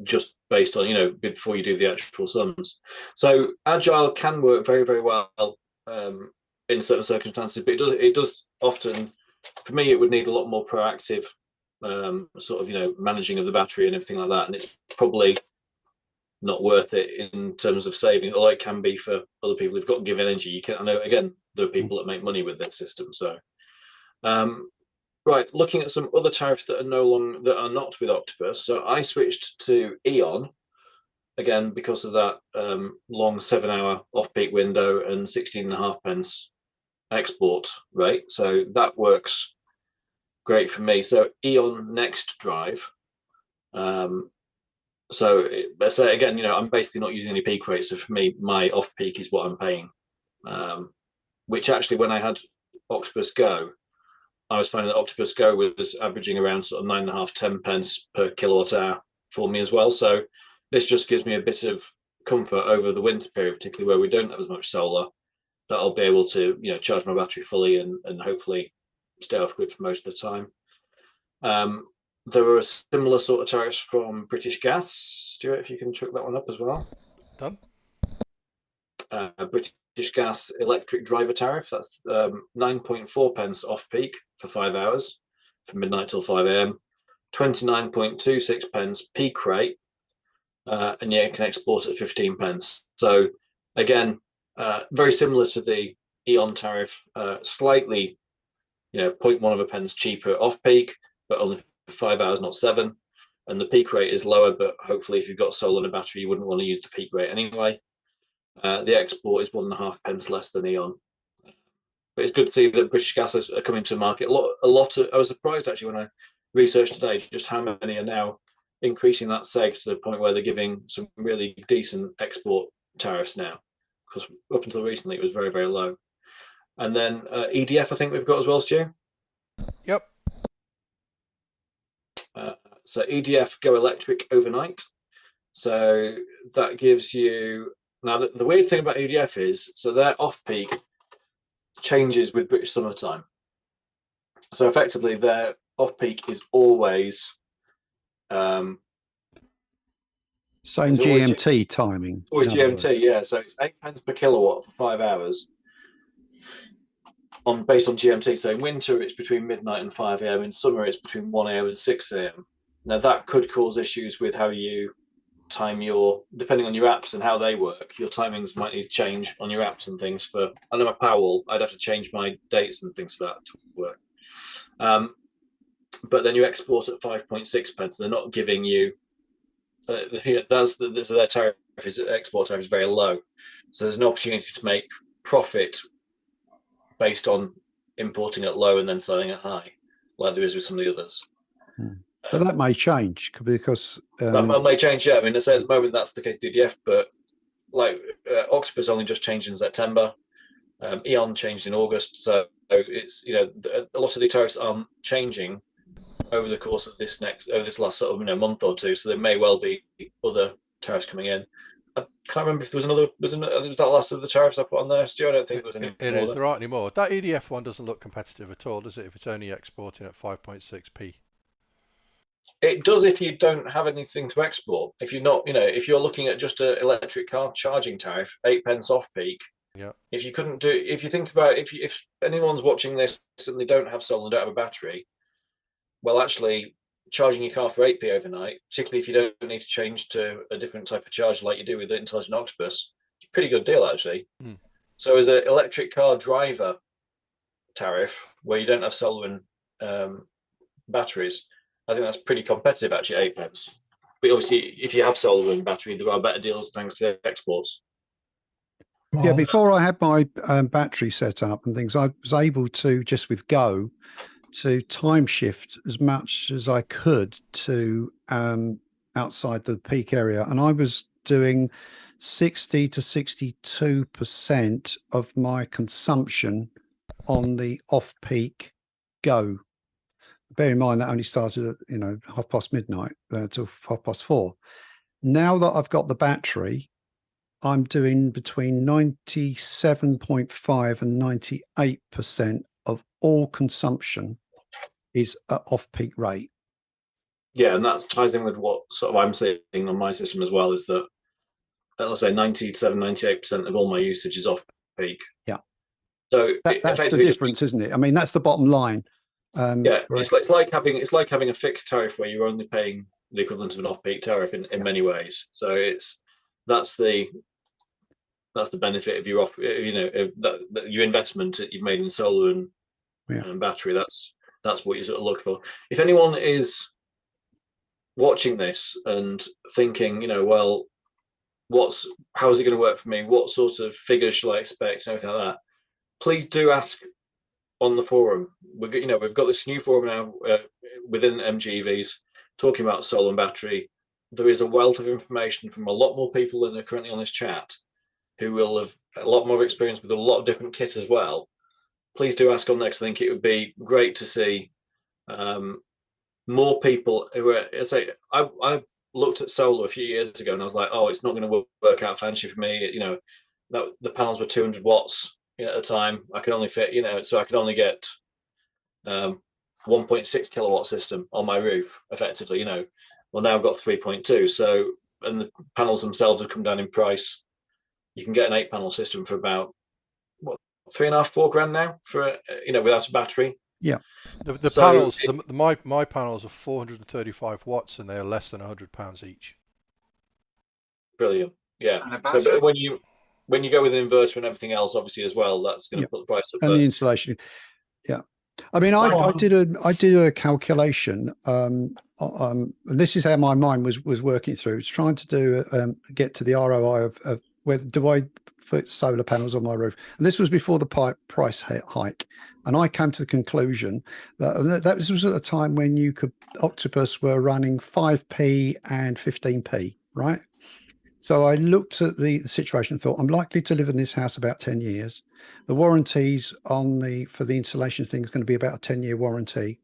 just based on, before you do the actual sums. So Agile can work very, very well in certain circumstances, but it does often, for me, it would need a lot more proactive sort of managing of the battery and everything like that, and it's probably not worth it in terms of saving, although it can be for other people who've got Give Energy. I know again there are people that make money with that system. So right, looking at some other tariffs that are not with Octopus. So I switched to Eon again because of that long 7-hour off-peak window and 16.5 pence export rate. So that works great for me. So Eon Next Drive. So let's say again, I'm basically not using any peak rates. So for me, my off peak is what I'm paying. Which actually, when I had Octopus Go, I was finding that Octopus Go was averaging around sort of 9.5, 10 pence per kilowatt hour for me as well. So this just gives me a bit of comfort over the winter period, particularly where we don't have as much solar, that I'll be able to, charge my battery fully and hopefully stay off grid for most of the time. There were a similar sort of tariffs from British Gas. Stuart, if you can chuck that one up as well. Done. British Gas electric driver tariff, that's 9.4 pence off peak for 5 hours from midnight till 5 a.m. 29.26 pence peak rate, and it can export at 15 pence. So again, very similar to the Eon tariff, slightly 0.1 of a pence cheaper off peak, but only for 5 hours, not 7. And the peak rate is lower, but hopefully if you've got solar and a battery, you wouldn't want to use the peak rate anyway. The export is 1.5 pence less than Eon. But it's good to see that British Gas are coming to market. A lot of, I was surprised actually when I researched today just how many are now increasing that seg to the point where they're giving some really decent export tariffs now, because up until recently it was very, very low. And then EDF, I think we've got as well, Stu. Yep. So EDF go electric overnight. So that gives you, now the weird thing about EDF is, so their off-peak changes with British summertime. So effectively their off-peak is always same GMT timing. Always GMT, yeah. So it's 8 pence per kilowatt for 5 hours based on GMT. So in winter it's between midnight and 5 a.m. In summer it's between 1 a.m. and 6 a.m. Now that could cause issues with how you time depending on your apps and how they work, your timings might need to change on your apps and things. I know my Powerwall, I'd have to change my dates and things for that to work. But then you export at 5.6 pence. They're not giving you So their tariff is export tariff is very low. So there's an opportunity to make profit based on importing at low and then selling at high, like there is with some of the others. But that may change because That may change. Yeah, I mean, I say at the moment that's the case with DDF, but like Octopus only just changed in September. Eon changed in August, so it's a lot of the tariffs are changing over the course of this last sort of month or two. So there may well be other tariffs coming in. I can't remember if there was another. Was that last of the tariffs I put on there, Stu? I don't think there was any. It is. There aren't any more. That EDF one doesn't look competitive at all, does it? If it's only exporting at 5.6p. It does if you don't have anything to export. If you're not, if you're looking at just an electric car charging tariff, 8p off peak. Yeah. If you think about if anyone's watching this and they don't have solar and don't have a battery, well, actually, charging your car for 8p overnight, particularly if you don't need to change to a different type of charger like you do with the Intelligent Octopus, it's a pretty good deal actually. So as an electric car driver tariff where you don't have solar and batteries, I think that's pretty competitive actually, 8p. But obviously, if you have solar and battery, there are better deals thanks to exports. Yeah, before I had my battery set up and things, I was able to, just with Go, to time shift as much as I could to outside the peak area. And I was doing 60 to 62% of my consumption on the off-peak Go. Bear in mind that only started at midnight till 4:30. Now that I've got the battery, I'm doing between 97.5 and 98% of all consumption is at off-peak rate. Yeah, and that ties in with what sort of I'm seeing on my system as well, is that let's say 97, 98% of all my usage is off-peak. Yeah. So that's the difference, isn't it? I mean, that's the bottom line. It's like having a fixed tariff where you're only paying the equivalent of an off-peak tariff in many ways. So that's the benefit of your your investment that you've made in solar and battery. That's what you sort of look for. If anyone is watching this and thinking, well, how is it going to work for me? What sort of figures shall I expect? And everything like that. Please do ask on the forum. We've got this new forum now within MGEVs talking about solar and battery. There is a wealth of information from a lot more people than are currently on this chat, who will have a lot more experience with a lot of different kits as well. Please do ask on next. I think it would be great to see more people who are. I looked at solar a few years ago and I was like, oh, it's not going to work out financially for me. That the panels were 200 watts at the time. I could only fit, so I could only get 1.6 kilowatt system on my roof effectively. Well, now I've got 3.2. So, and the panels themselves have come down in price. You can get an 8-panel system for about $3.5-4 grand now for without a battery. Yeah. The panels, my panels are 435 watts and they are less than £100 each. Brilliant. Yeah. So, but when you go with an inverter and everything else, obviously as well, that's going to put the price up. And the installation. Yeah. I mean, I did a calculation. And this is how my mind was working through. It's trying to get to the ROI of whether do I put solar panels on my roof. And this was before the price hike. And I came to the conclusion that this was at a time when Octopus were running 5p and 15p, right? So I looked at the situation and thought, I'm likely to live in this house about 10 years. The warranties for the installation thing is going to be about a 10-year warranty.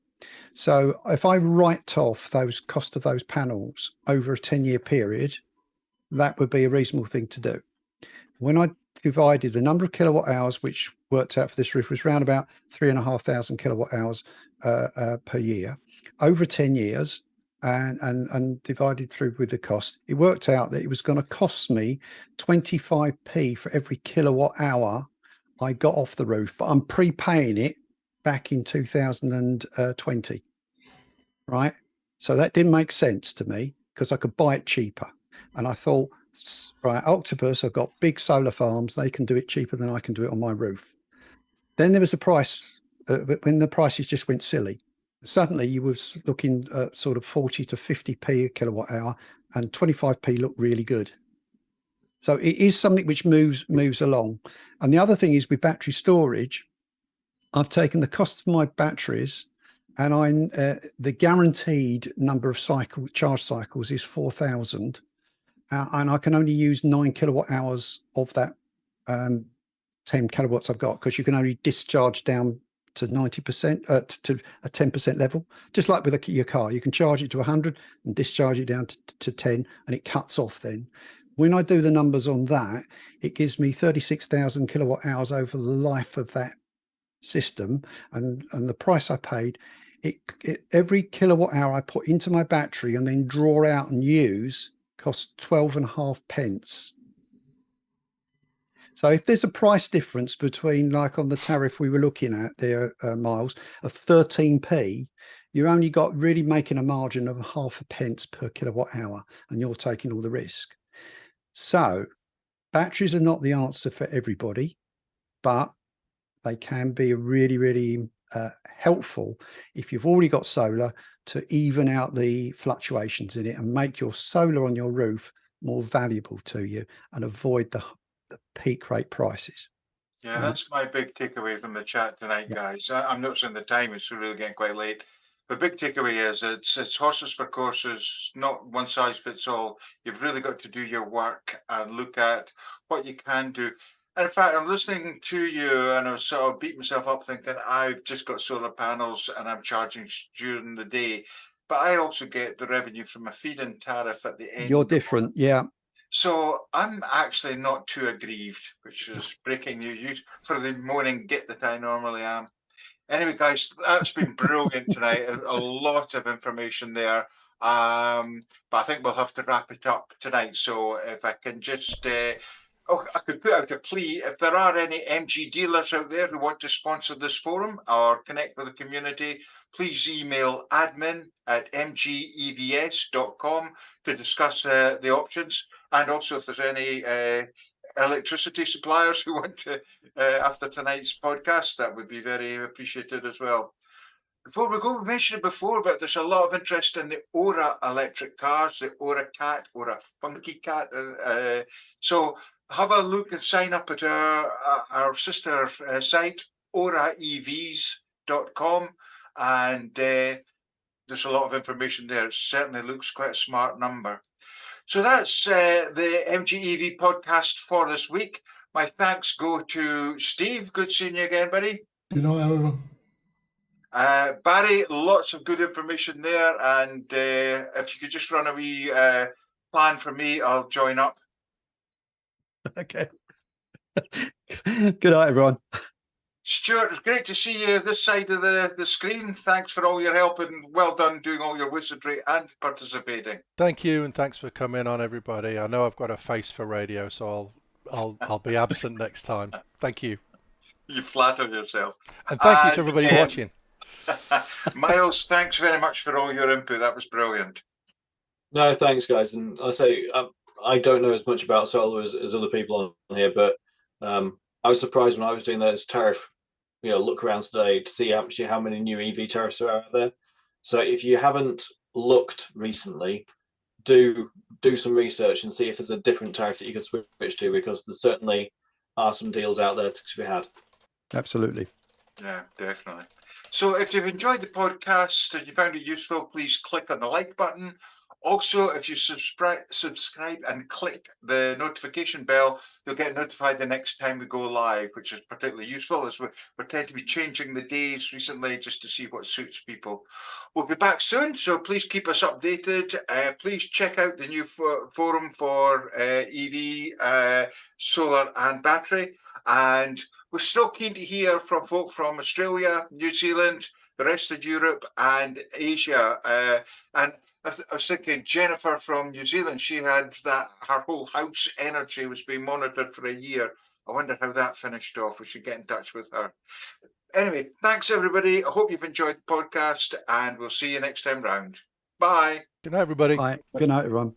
So if I write off those cost of those panels over a 10-year period, that would be a reasonable thing to do. When I divided the number of kilowatt hours, which worked out for this roof was around about 3,500 kilowatt hours per year over 10 years, and divided through with the cost, it worked out that it was going to cost me 25p for every kilowatt hour I got off the roof, but I'm prepaying it back in 2020, right? So that didn't make sense to me because I could buy it cheaper. And I thought, right, Octopus have got big solar farms. They can do it cheaper than I can do it on my roof. Then there was a price, when the prices just went silly. Suddenly you was looking at sort of 40 to 50p a kilowatt hour and 25p look really good. So it is something which moves along. And the other thing is with battery storage, I've taken the cost of my batteries, and the guaranteed number of charge cycles is 4,000, and I can only use 9 kilowatt hours of that 10 kilowatts I've got, because you can only discharge down to 90%, to a 10% level, just like with your car. You can charge it to 100 and discharge it down to 10, and it cuts off then. When I do the numbers on that, it gives me 36,000 kilowatt hours over the life of that system, and the price I paid, every kilowatt hour I put into my battery and then draw out and use costs 12.5 pence. So if there's a price difference between, like on the tariff we were looking at there, Miles, of 13p, you're only got really making a margin of 0.5 pence per kilowatt hour, and you're taking all the risk. So batteries are not the answer for everybody, but they can be really, really helpful if you've already got solar, to even out the fluctuations in it and make your solar on your roof more valuable to you and avoid the peak rate prices. Yeah, that's my big takeaway from the chat tonight, guys. I'm noticing the time is really getting quite late. The big takeaway is it's horses for courses, not one size fits all. You've really got to do your work and look at what you can do. And in fact, I'm listening to you and I was sort of beating myself up thinking I've just got solar panels and I'm charging during the day. But I also get the revenue from a feed-in tariff at the end. You're different, yeah. So I'm actually not too aggrieved, which is breaking news for the morning git that I normally am. Anyway, guys, that's been brilliant tonight. A lot of information there. But I think we'll have to wrap it up tonight. So if I can just, I could put out a plea. If there are any MG dealers out there who want to sponsor this forum or connect with the community, please email admin@mgevs.com to discuss the options. And also if there's any electricity suppliers who want to, after tonight's podcast, that would be very appreciated as well. Before we go, we mentioned it before, but there's a lot of interest in the Aura electric cars, the Aura Cat, Aura Funky Cat. So have a look and sign up at our sister site, auraevs.com, and there's a lot of information there. It certainly looks quite a smart number. So that's the MGEV podcast for this week. My thanks go to Steve. Good seeing you again, buddy. Good night, everyone. Barry, lots of good information there. And if you could just run a wee plan for me, I'll join up. Okay. Good night, everyone. Stuart, it's great to see you this side of the screen. Thanks for all your help and well done doing all your wizardry and participating. Thank you, and thanks for coming on, everybody. I know I've got a face for radio, so I'll be absent next time. Thank you. You flatter yourself. And thank you to everybody watching. Miles, thanks very much for all your input. That was brilliant. No, thanks, guys. And I say I don't know as much about solar as other people on here, but I was surprised when I was doing those tariff, look around today to see actually how many new EV tariffs are out there. So if you haven't looked recently, do some research and see if there's a different tariff that you could switch to, because there certainly are some deals out there to be had. Absolutely. Yeah, definitely. So if you've enjoyed the podcast and you found it useful, please click on the like button. Also, if you subscribe and click the notification bell, you'll get notified the next time we go live, which is particularly useful as we tend to be changing the days recently just to see what suits people. We'll be back soon, so please keep us updated. Please check out the new forum for EV, solar and battery. And we're still keen to hear from folk from Australia, New Zealand, the rest of Europe and Asia. And I was thinking Jennifer from New Zealand, she had that her whole house energy was being monitored for a year. I wonder how that finished off. We should get in touch with her. Anyway, thanks everybody. I hope you've enjoyed the podcast and we'll see you next time round. Bye. Good night, everybody. Bye. Good night, everyone.